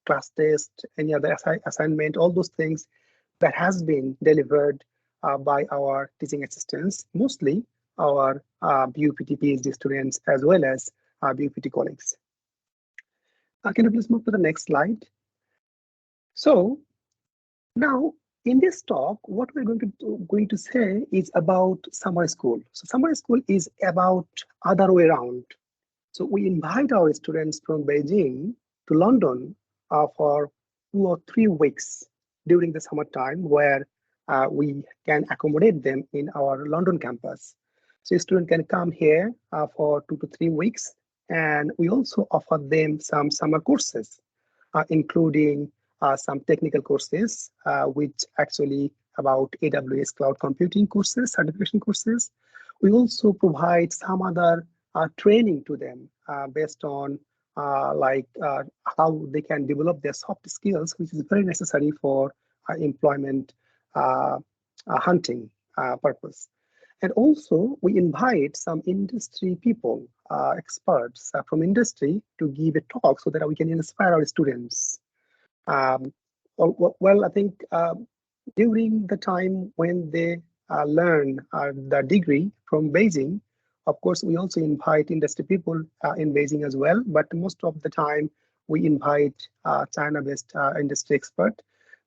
class test, any other assignment, all those things that has been delivered by our teaching assistants, mostly our BUPT PhD students, as well as BUPT colleagues. Can you please move to the next slide? So now in this talk, what we're going to say is about summer school. So summer school is about other way around. So we invite our students from Beijing to London for 2 or 3 weeks during the summertime, where we can accommodate them in our London campus. So a student can come here for 2 to 3 weeks, and we also offer them some summer courses, including some technical courses, which actually about AWS cloud computing courses, certification courses. We also provide some other training to them based on how they can develop their soft skills, which is very necessary for employment hunting purpose. And also we invite some industry people, experts from industry to give a talk so that we can inspire our students. Well, I think during the time when they learn the degree from Beijing, of course, we also invite industry people in Beijing as well, but most of the time we invite China-based industry expert.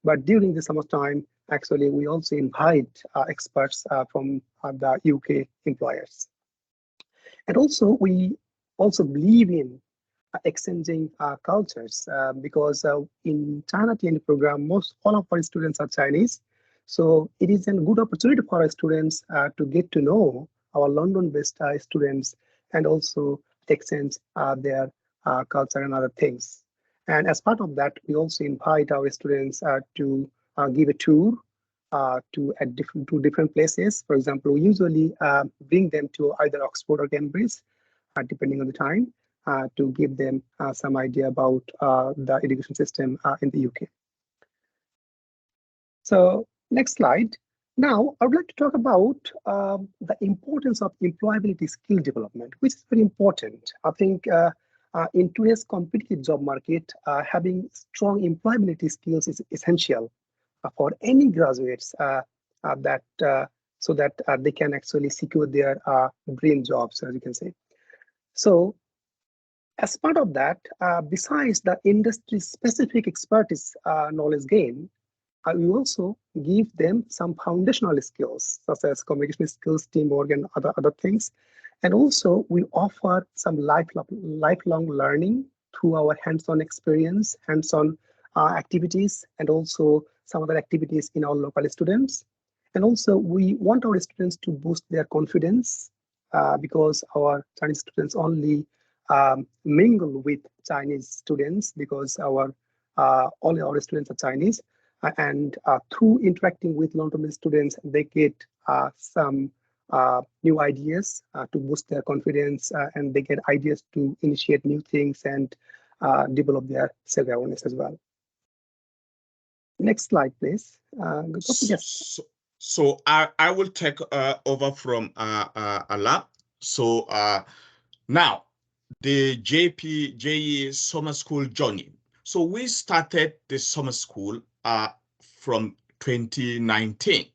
But during the summertime, actually, we also invite experts from the UK employers. And also, we also believe in exchanging cultures because in China TNE program, all of our students are Chinese. So it is a good opportunity for our students to get to know our London-based students and also exchange their culture and other things. And as part of that, we also invite our students to give a tour to different places. For example, we usually bring them to either Oxford or Cambridge, depending on the time, to give them some idea about the education system in the UK. So next slide. Now, I would like to talk about the importance of employability skill development, which is very important. I think in today's competitive job market, having strong employability skills is essential for any graduates so that they can actually secure their dream jobs, as you can say. So as part of that, besides the industry-specific expertise knowledge gain, We also give them some foundational skills, such as communication skills, teamwork, and other things. And also, we offer some lifelong learning through our hands-on experience, hands-on activities, and also some other activities in our local students. And also, we want our students to boost their confidence because our Chinese students only mingle with Chinese students because all our students are Chinese. And through interacting with London students, they get some new ideas to boost their confidence, and they get ideas to initiate new things and develop their self-awareness as well. Next slide, please. Yes. So I will take over from Ala. So now the JE summer school journey. So we started the summer school from 2019.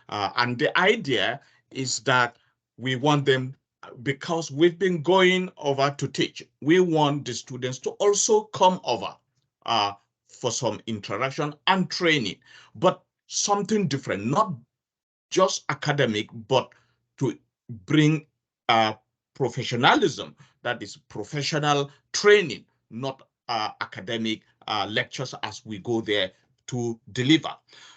And the idea is that we want them, because we've been going over to teach, we want the students to also come over for some interaction and training, but something different, not just academic, but to bring professionalism, that is professional training, not academic lectures as we go there to deliver.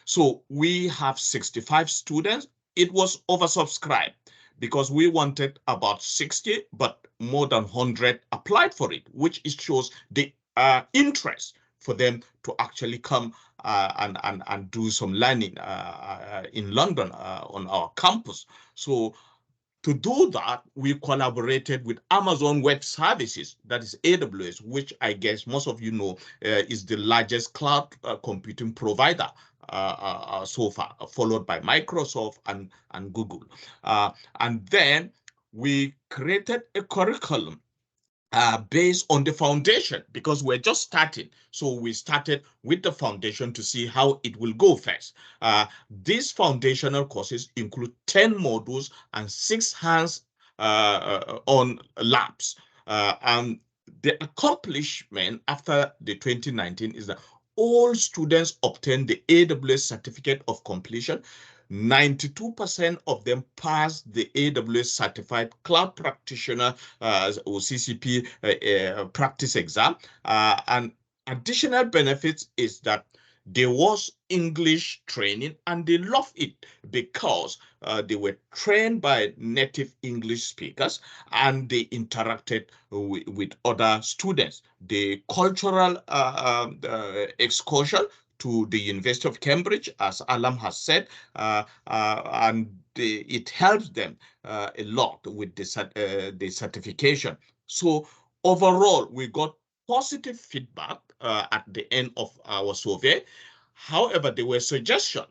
So we have 65 students. It was oversubscribed because we wanted about 60, but more than 100 applied for it, which shows the interest for them to actually come and do some learning in London on our campus. So to do that, we collaborated with Amazon Web Services, that is AWS, which I guess most of you know is the largest cloud computing provider so far, followed by Microsoft and Google. And then we created a curriculum based on the foundation, because we're just starting. So we started with the foundation to see how it will go first. These foundational courses include 10 modules and 6 hands-on labs. And the accomplishment after the 2019 is that all students obtained the AWS certificate of completion. 92% of them passed the AWS Certified Cloud Practitioner or CCP practice exam. And additional benefits is that there was English training, and they loved it because they were trained by native English speakers, and they interacted with other students. The cultural excursion to the University of Cambridge, as Alam has said, and it helps them a lot with the certification. So overall, we got positive feedback at the end of our survey. However, there were suggestions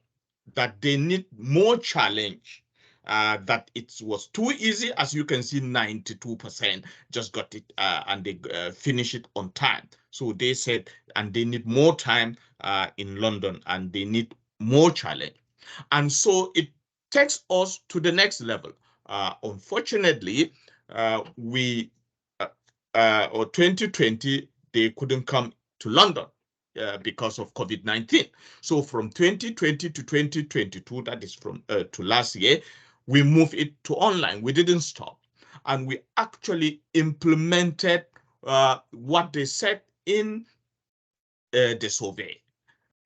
that they need more challenge, that it was too easy. As you can see, 92% just got it and they finish it on time. So they said, and they need more time in London, and they need more challenge. And so it takes us to the next level. Unfortunately, or 2020, they couldn't come to London because of COVID-19. So from 2020 to 2022, that is from to last year, we moved it to online. We didn't stop. And we actually implemented what they said in the survey.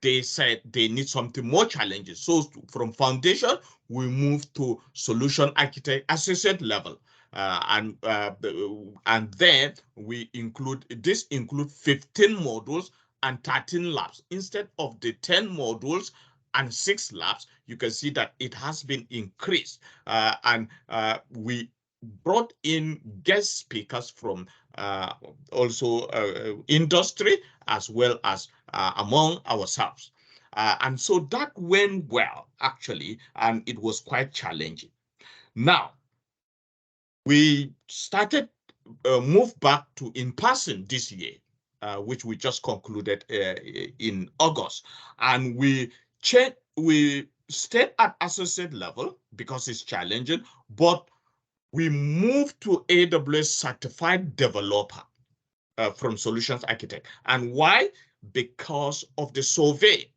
They said they need something more challenging. So from foundation, we moved to solution architect associate level. And then we include 15 modules and 13 labs. Instead of the 10 modules and 6 labs, you can see that it has been increased. And we brought in guest speakers from also industry as well as among ourselves. And so that went well, actually, and it was quite challenging. Now, we started move back to in-person this year, which we just concluded in August. And we stayed at associate level because it's challenging, but we moved to AWS certified developer from solutions architect. And why? Because of the survey.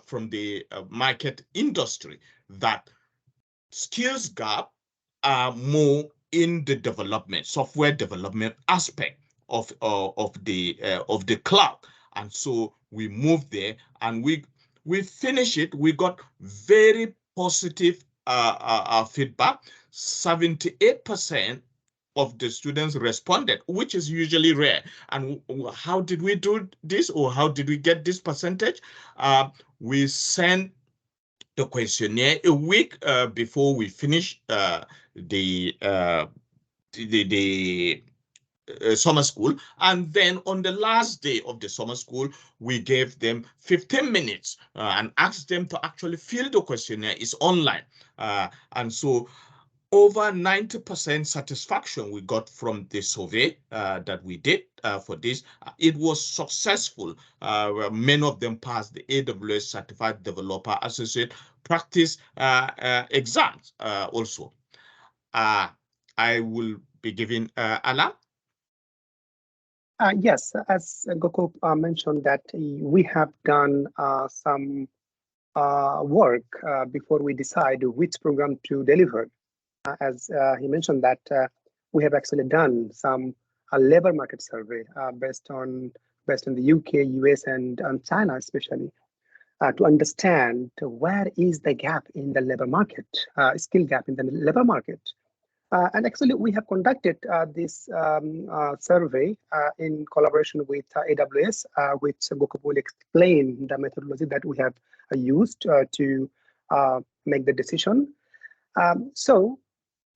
from the market industry that skills gap are more in the development, software development aspect of the cloud. And so we moved there and we finished it. We got very positive feedback. 78% of the students responded, which is usually rare. And how did we do this, or how did we get this percentage? We sent the questionnaire a week before we finish the summer school, and then on the last day of the summer school, we gave them 15 minutes and asked them to actually fill the questionnaire. It's online, and so over 90% satisfaction we got from the survey that we did for this. It was successful. Many of them passed the AWS Certified Developer Associate practice exams also. I will be giving Alan. Yes, as Gokul mentioned that we have done some work before we decide which program to deliver. As he mentioned that we have actually done some labor market survey based on the UK, US, and China especially, to understand where is the gap in the labor market, skill gap in the labor market. And actually, we have conducted this survey in collaboration with AWS, which Gokul will explain the methodology that we have used to make the decision. So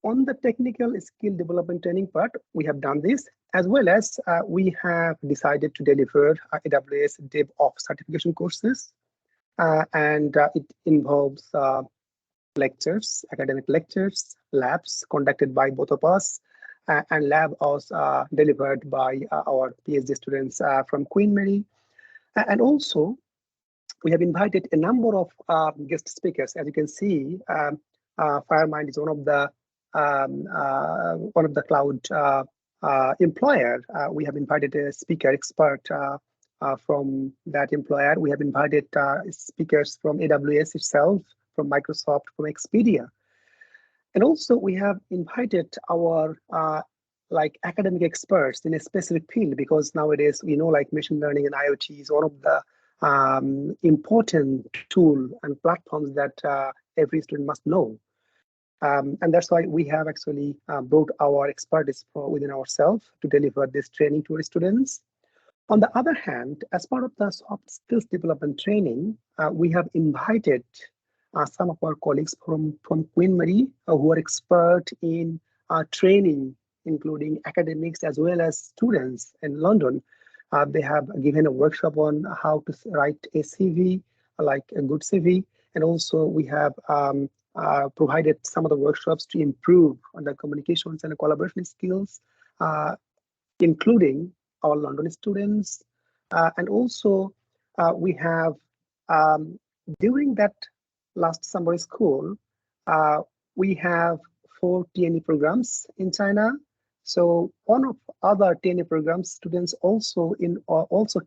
on the technical skill development training part, we have done this, as well as we have decided to deliver AWS DevOps certification courses. And it involves lectures, academic lectures, labs conducted by both of us, and lab was delivered by our PhD students from Queen Mary. And also, we have invited a number of guest speakers. As you can see, FireMind is one of the cloud employer. We have invited a speaker expert from that employer. We have invited speakers from AWS itself, from Microsoft, from Expedia. And also we have invited our like academic experts in a specific field, because nowadays we know like machine learning and IoT is one of the important tool and platforms that every student must know. And that's why we have actually brought our expertise within ourselves to deliver this training to our students. On the other hand, as part of the soft skills development training, we have invited some of our colleagues from Queen Mary who are expert in training, including academics as well as students in London. They have given a workshop on how to write a CV, like a good CV. And also we have provided some of the workshops to improve on the communications and the collaboration skills, including our London students. And also we have, during that last summer school, we have 4 TNE programs in China. So one of other TNE programs students also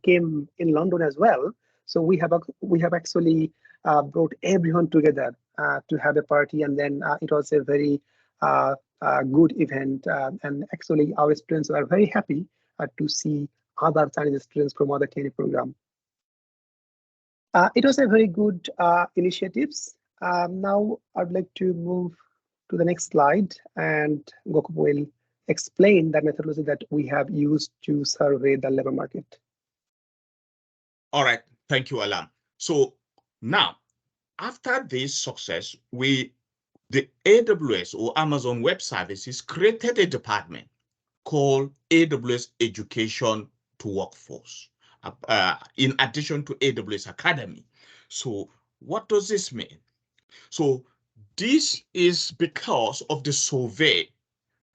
came in London as well. So we have actually brought everyone together to have a party, and then it was a very good event. And actually, our students were very happy to see other Chinese students from other TNE program. It was a very good initiatives. Now I'd like to move to the next slide, and Gokul will explain the methodology that we have used to survey the labor market. All right, thank you, Alan. So now, after this success, the AWS or Amazon Web Services created a department called AWS Education to Workforce, in addition to AWS Academy. So what does this mean? So this is because of the survey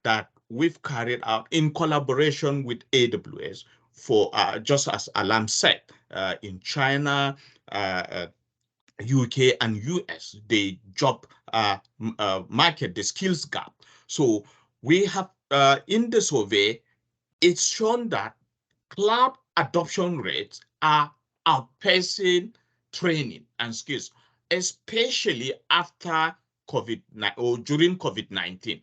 that we've carried out in collaboration with AWS for, just as Alam said, in China, UK and US, the job market, the skills gap. So we have, in the survey, it's shown that cloud adoption rates are outpacing training and skills, especially after COVID-19 or during COVID-19.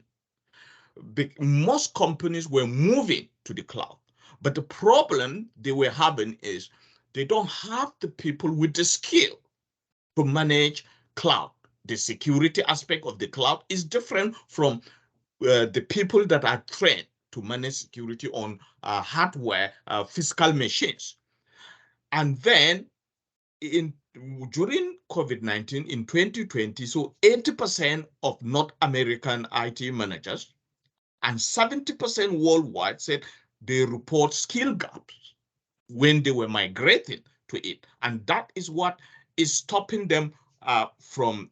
Most companies were moving to the cloud, but the problem they were having is they don't have the people with the skill to manage cloud. The security aspect of the cloud is different from the people that are trained to manage security on hardware, physical machines. And then during COVID-19 in 2020, so 80% of North American IT managers and 70% worldwide said they report skill gaps when they were migrating to it. And that is what is stopping them from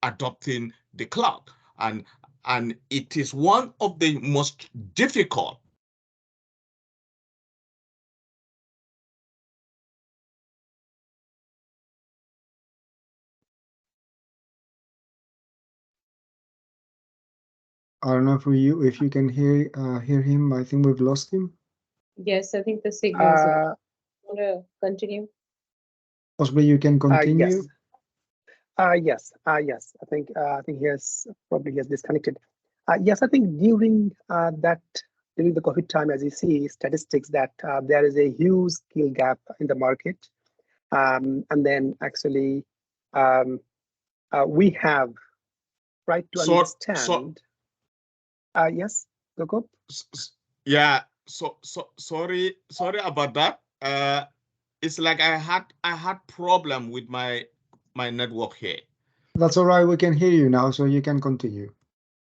adopting the cloud. And it is one of the most difficult. I don't know if you can hear him. I think we've lost him. Yes, I think the signal is. Want to continue? Possibly you can continue. Yes. Yes. I think he has disconnected. Yes, I think during the COVID time, as you see statistics that there is a huge skill gap in the market, and then actually we have tried to understand. Yes, Gokop? Yeah. Sorry about that. It's like I had problem with my network here. That's all right. We can hear you now, so you can continue.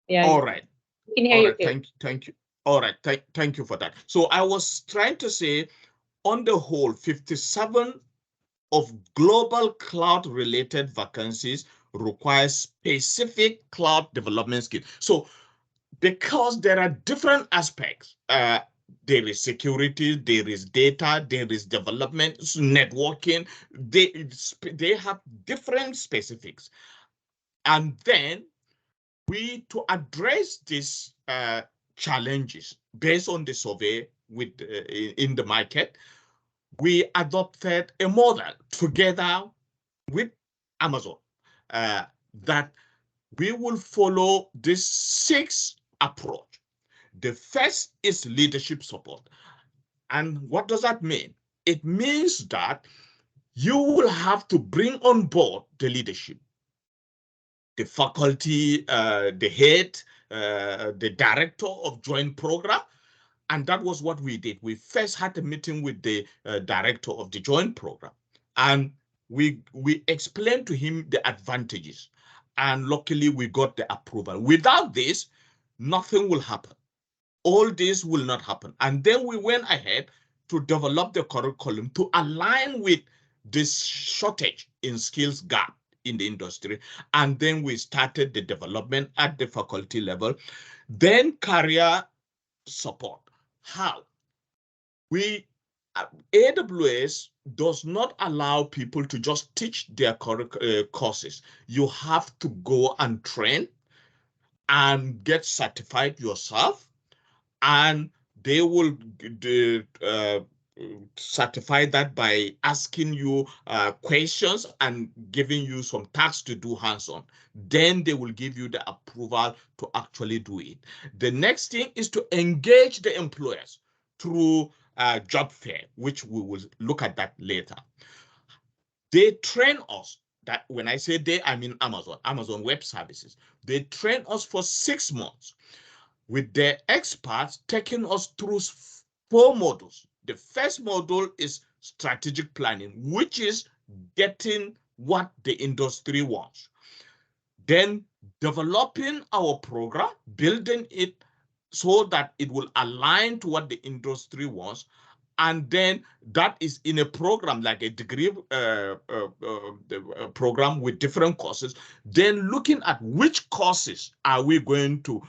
Yeah. All right. We can hear All you. right. Thank you. All right. Thank you for that. So I was trying to say, on the whole, 57 of global cloud-related vacancies require specific cloud development skills. So because there are different aspects, there is security, there is data, there is development, networking. They have different specifics. And then to address these challenges based on the survey in the market, we adopted a model together with Amazon that we will follow this 6 approach. The first is leadership support. And what does that mean? It means that you will have to bring on board the leadership, the faculty, the head, the director of joint program. And that was what we did. We first had a meeting with the director of the joint program. And we explained to him the advantages. And luckily, we got the approval. Without this, nothing will happen. All this will not happen. And then we went ahead to develop the curriculum to align with this shortage in skills gap in the industry. And then we started the development at the faculty level. Then career support. How? AWS does not allow people to just teach their courses. You have to go and train and get certified yourself, and they will certify that by asking you questions and giving you some tasks to do hands-on. Then they will give you the approval to actually do it. The next thing is to engage the employers through job fair, which we will look at that later. They train us. That when I say they, I mean Amazon Web Services. They train us for 6 months with their experts taking us through 4 modules. The first module is strategic planning, which is getting what the industry wants. Then developing our program, building it so that it will align to what the industry wants. And then that is in a program like a degree program with different courses. Then looking at which courses are we going to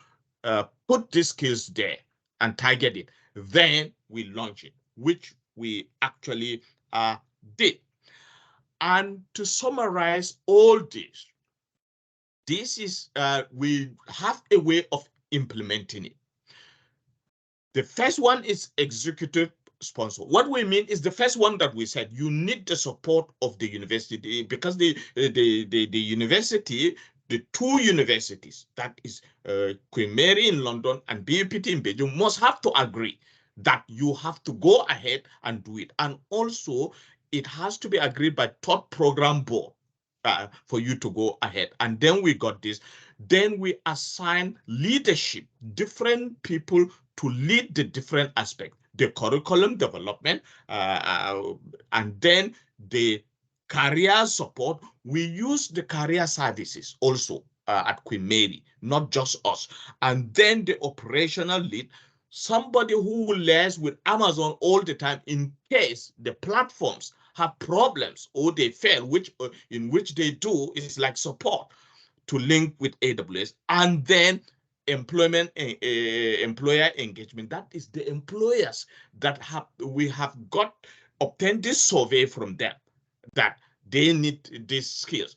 put these skills there and target it. Then we launch it, which we actually did. And to summarize all this is we have a way of implementing it. The first one is executive sponsor. What we mean is the first one that we said, you need the support of the university, because the university, the two universities, that is Queen Mary in London and BUPT in Beijing, must have to agree that you have to go ahead and do it. And also, it has to be agreed by top program board for you to go ahead. And then we got this. Then we assign leadership, different people to lead the different aspects, the curriculum development, and then the career support. We use the career services also at Queen Mary, not just us. And then the operational lead, somebody who will liaise with Amazon all the time in case the platforms have problems or they fail, in which they do is like support to link with AWS. And then employment, employer engagement. That is the employers that we have obtained this survey from them that they need these skills.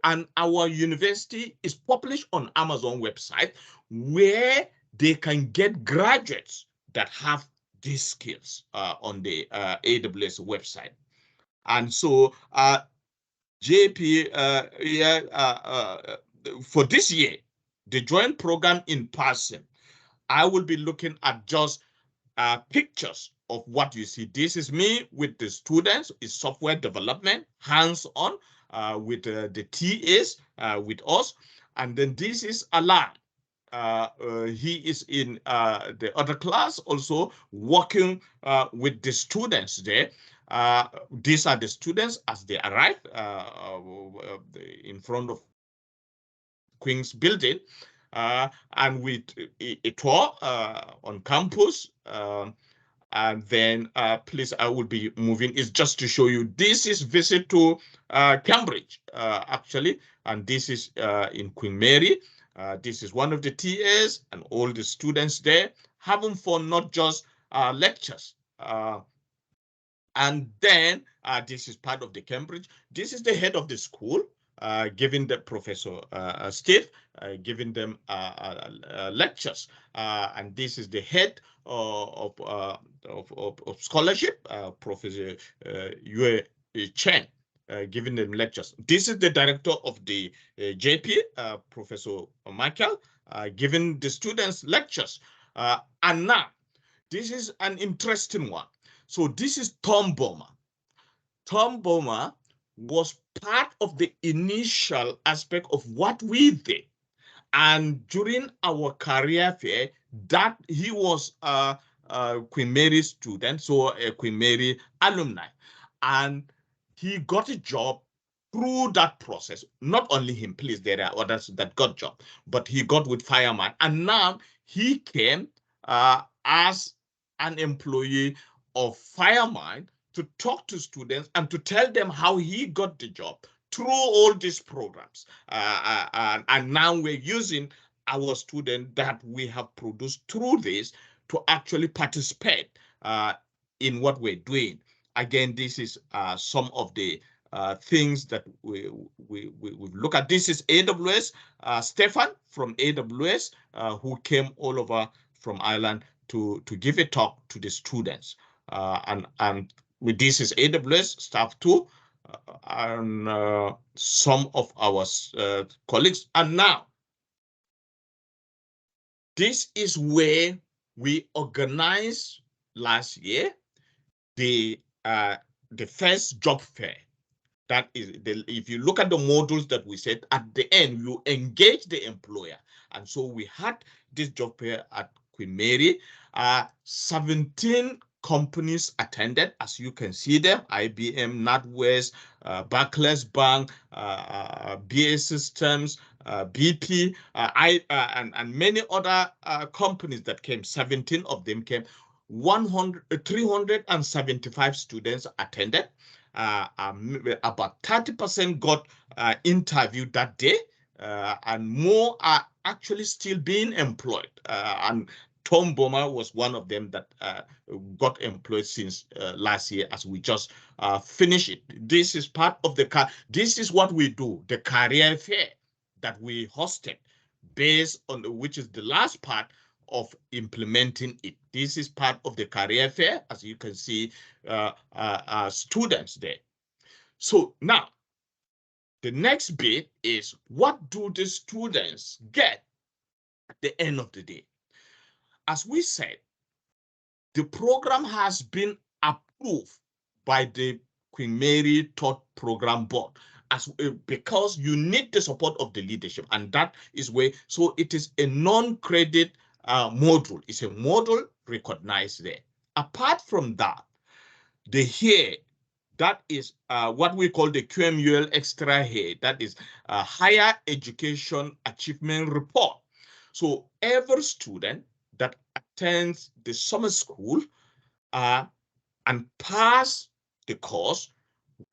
And our university is published on Amazon website where they can get graduates that have these skills on the AWS website. And so JP, for this year, the joint program in person, I will be looking at just pictures of what you see. This is me with the students, is software development, hands-on with the TAs with us. And then this is Alan. He is in the other class also working with the students there. These are the students as they arrive in front of Queen's building, and with a tour on campus. And then please, I will be moving. It's just to show you, this is visit to Cambridge, actually, and this is in Queen Mary. This is one of the TAs and all the students there having fun, not just lectures. And then this is part of the Cambridge. This is the head of the school, giving the Professor Steve, giving them lectures. And this is the head of scholarship, Professor Yue Chen, giving them lectures. This is the director of the JP, Professor Michael, giving the students lectures. And now, this is an interesting one. So this is Tom Bomer. Tom Bomer was part of the initial aspect of what we did. And during our career fair, that he was a Queen Mary student, so a Queen Mary alumni. And he got a job through that process. Not only him, please, there are others that got job, but he got with Fireman. And now he came as an employee of Fireman to talk to students and to tell them how he got the job through all these programs. And now we're using our students that we have produced through this to actually participate in what we're doing. Again, this is some of the things that we look at. This is AWS, Stefan from AWS, who came all over from Ireland to give a talk to the students. And with this is AWS staff too, and some of our colleagues. And now, this is where we organized last year the first job fair. That is, if you look at the modules that we said, at the end, you engage the employer. And so we had this job fair at Queen Mary. 17 companies attended, as you can see them: IBM, NatWest, Barclays Bank, BA Systems, BP, and many other companies that came. 17 of them came. 375 students attended. About 30% got interviewed that day, and more are actually still being employed. And Tom Bomer was one of them that got employed since last year, as we just finished it. This is part of this is what we do, the career fair that we hosted, based on which is the last part of implementing it. This is part of the career fair, as you can see, students there. So now, the next bit is, what do the students get at the end of the day? As we said, the program has been approved by the Queen Mary Taught Program Board because you need the support of the leadership, and that is where, so it is a non-credit module. It's a module recognized there. Apart from that, the here, that is what we call the QMUL extra here, that is a higher education achievement report. So every student that attends the summer school and pass the course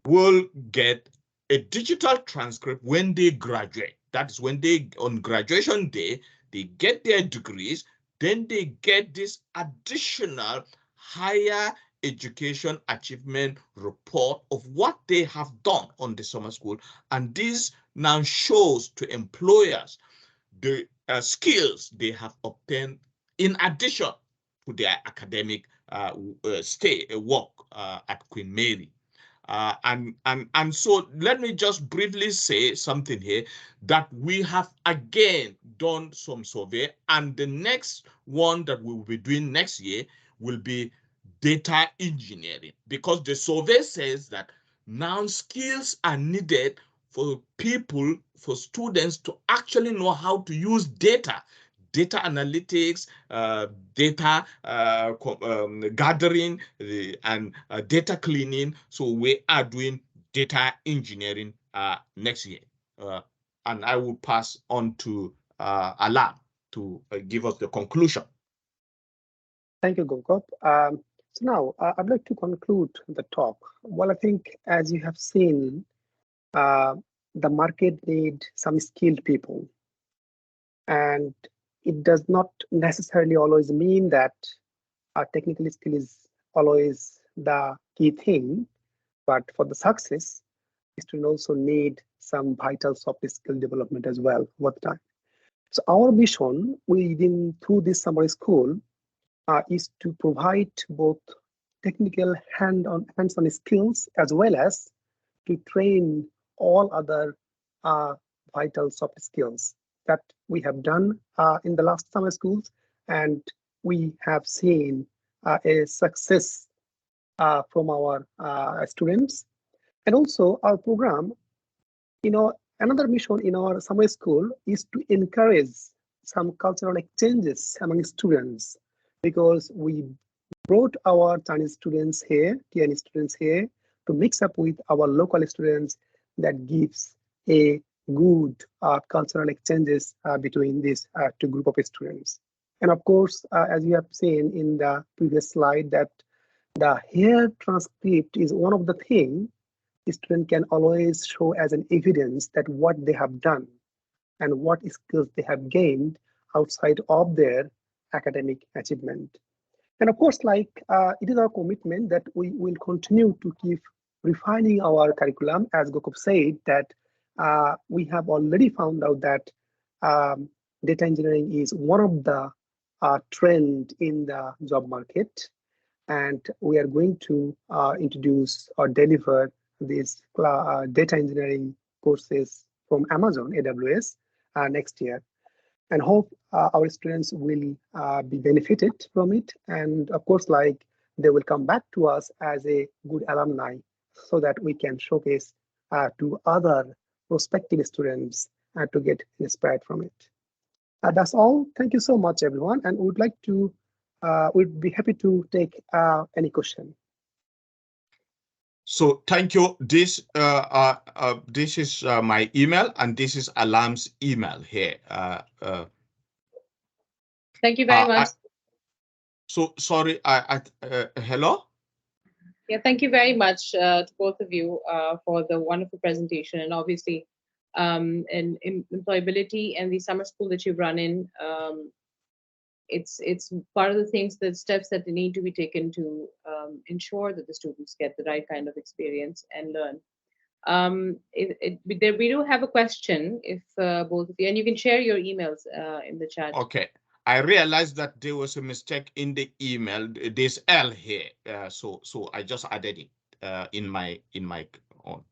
will get a digital transcript when they graduate. That is when they, on graduation day, they get their degrees, then they get this additional higher education achievement report of what they have done on the summer school. And this now shows to employers the skills they have obtained in addition to their academic work at Queen Mary. And so let me just briefly say something here, that we have again done some survey, and the next one that we will be doing next year will be data engineering, because the survey says that now skills are needed for people, for students to actually know how to use data analytics, data gathering, and data cleaning. So we are doing data engineering next year. And I will pass on to Alam to give us the conclusion. Thank you, Gokop. So now I'd like to conclude the talk. Well, I think as you have seen, the market needs some skilled people. And it does not necessarily always mean that our technical skill is always the key thing, but for the success, students also need some vital soft skill development as well over time. So our mission through this summer school is to provide both technical hands-on skills as well as to train all other vital soft skills that we have done in the last summer schools, and we have seen a success from our students. And also our program, another mission in our summer school is to encourage some cultural exchanges among students, because we brought our Chinese students here, TNE students here, to mix up with our local students. That gives a good cultural exchanges between these two group of students. And of course, as you have seen in the previous slide, that the here transcript is one of the things the student can always show as an evidence that what they have done and what skills they have gained outside of their academic achievement. And of course, it is our commitment that we will continue to keep refining our curriculum. As Gokop said, that we have already found out that data engineering is one of the trend in the job market, and we are going to introduce or deliver these data engineering courses from Amazon AWS next year, and hope our students will be benefited from it. And of course, they will come back to us as a good alumni, so that we can showcase to other prospective students to get inspired from it. That's all. Thank you so much, everyone. And we'd be happy to take any question. So thank you. This is my email, and this is Alam's email here. Thank you very much. So sorry, hello? Yeah, thank you very much to both of you for the wonderful presentation, and obviously in employability and the summer school that you've run in. It's part of the things, the steps that need to be taken to ensure that the students get the right kind of experience and learn. We do have a question, if both of you, and you can share your emails in the chat. Okay. I realized that there was a mistake in the email. There's L here, so I just added it in my own.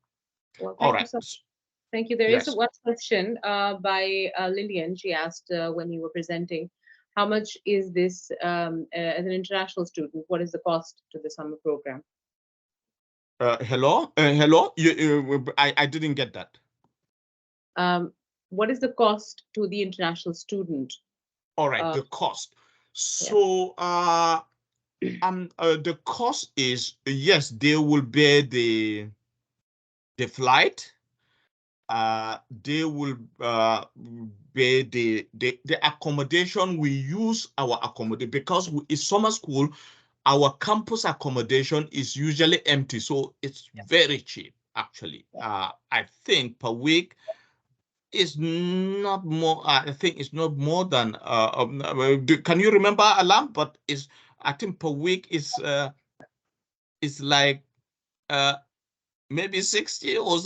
Well, All thank you right. so much. Thank you. There is Yes. one question by Lillian. She asked when you were presenting, how much is this as an international student? What is the cost to the summer program? Hello. I didn't get that. What is the cost to the international student? All right, the cost. So the cost is, yes, they will bear the flight. They will bear the accommodation. We use our accommodation because it's summer school. Our campus accommodation is usually empty, so it's very cheap actually. I think per week is not more. I think it's not more than. Can you remember, Alam? But I think per week is like maybe 60 or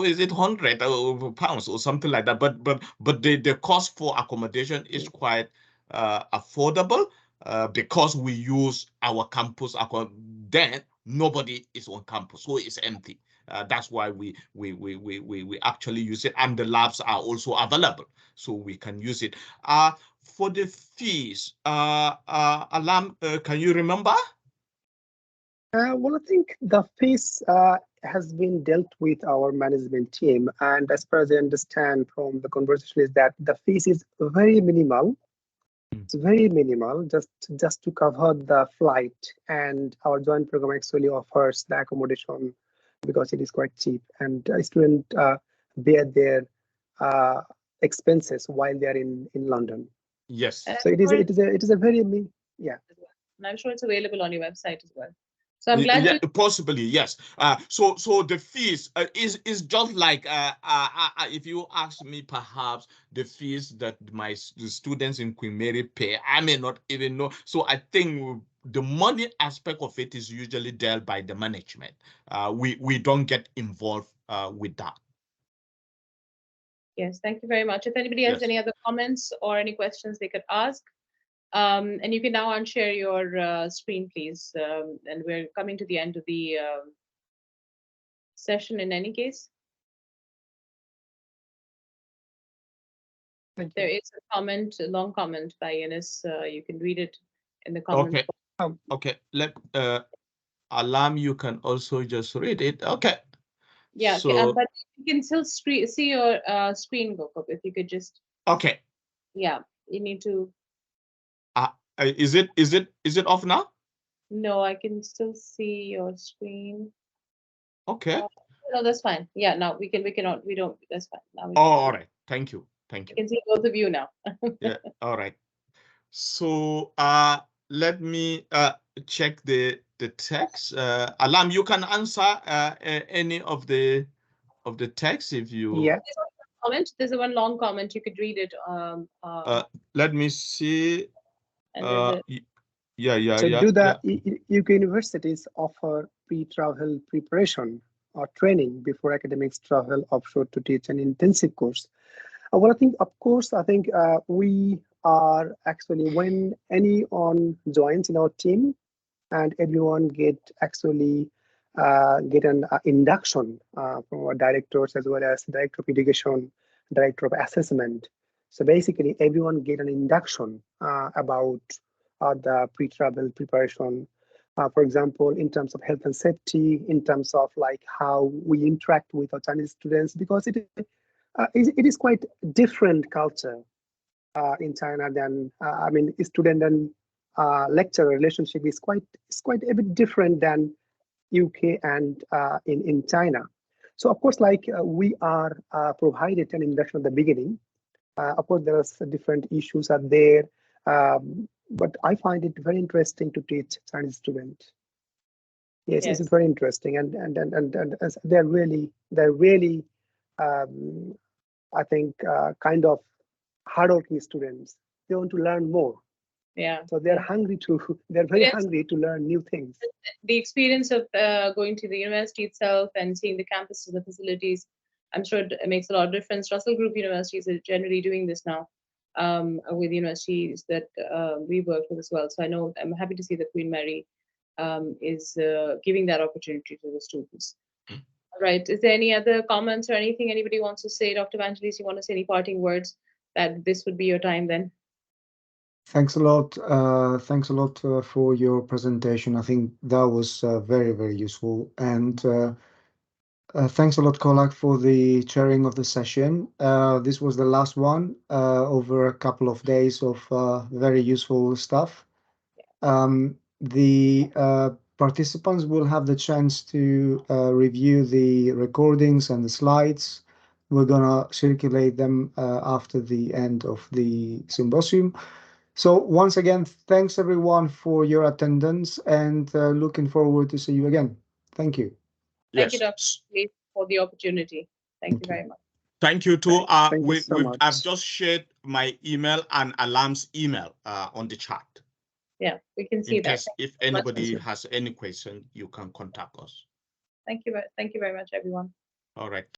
is it 100 pounds or something like that. But the cost for accommodation is quite affordable because we use our campus. Then nobody is on campus, so it's empty. That's why we actually use it, and the labs are also available, so we can use it. For the fees, Alam, can you remember? Well, I think the fees has been dealt with our management team, and as far as I understand from the conversation is that the fees is very minimal. It's very minimal, just to cover the flight, and our joint program actually offers the accommodation because it is quite cheap, and students bear their expenses while they are in London. Yes. So it is a very yeah. And I'm sure it's available on your website as well. So I'm glad. Possibly, yes. So the fees is just like if you ask me, perhaps the fees that the students in Queen Mary pay, I may not even know. So I think the money aspect of it is usually dealt by the management. We don't get involved with that. Yes, thank you very much. If anybody has any other comments or any questions they could ask. And you can now unshare your screen, please. And we're coming to the end of the session in any case. There is a comment, a long comment by Eunice. You can read it in the comment. Okay. Okay. Let Alam, you can also just read it. Okay. Yeah, so, but you can still see your screen, Gokul, if you could just. Okay. Yeah, you need to. Is it off now? No, I can still see your screen. Okay. No, that's fine. Yeah, now we don't. That's fine. Now all right. Thank you. Thank you. I can see both of you now. Yeah. All right. So let me check the text. Alam, you can answer any of the text if you. Yeah. Comment. There's a one long comment. You could read it. Let me see. Yeah. So do the UK universities offer pre-travel preparation or training before academics travel offshore to teach an intensive course? Well, I think we are actually, when anyone joins in our team and everyone get an induction from our directors as well as director of education, director of assessment. So basically everyone get an induction about the pre-travel preparation. For example, in terms of health and safety, in terms of like how we interact with our Chinese students, because it is quite different culture in China than student and lecturer relationship is quite a bit different than UK and in China. So of course, we are provided an induction at the beginning. Of course, there are different issues are there, but I find it very interesting to teach Chinese students. Yes, it's very interesting, and they're really I think kind of hardworking students. They want to learn more. Yeah. So they're very hungry to learn new things. The experience of going to the university itself and seeing the campuses, the facilities, I'm sure it makes a lot of difference. Russell Group universities are generally doing this now. with universities that we work with as well. So I know I'm happy to see that Queen Mary is giving that opportunity to the students. All right. Is there any other comments or anything anybody wants to say? Dr. Vangelis, you want to say any parting words? That this would be your time then. Thanks a lot. Thanks a lot for your presentation. I think that was very, very useful. And thanks a lot, Kolak, for the chairing of the session. This was the last one over a couple of days of very useful stuff. The participants will have the chance to review the recordings and the slides. We're gonna circulate them after the end of the symposium. So once again, thanks everyone for your attendance, and looking forward to see you again. Thank you. Thank you, Dr. Vangelis, for the opportunity. Thank you very much. Thank you too. Thank you so much. I've just shared my email and Alam's email on the chat. Yeah, we can see In that. case if anybody has any question, you can contact us. Thank you very much, everyone. All right.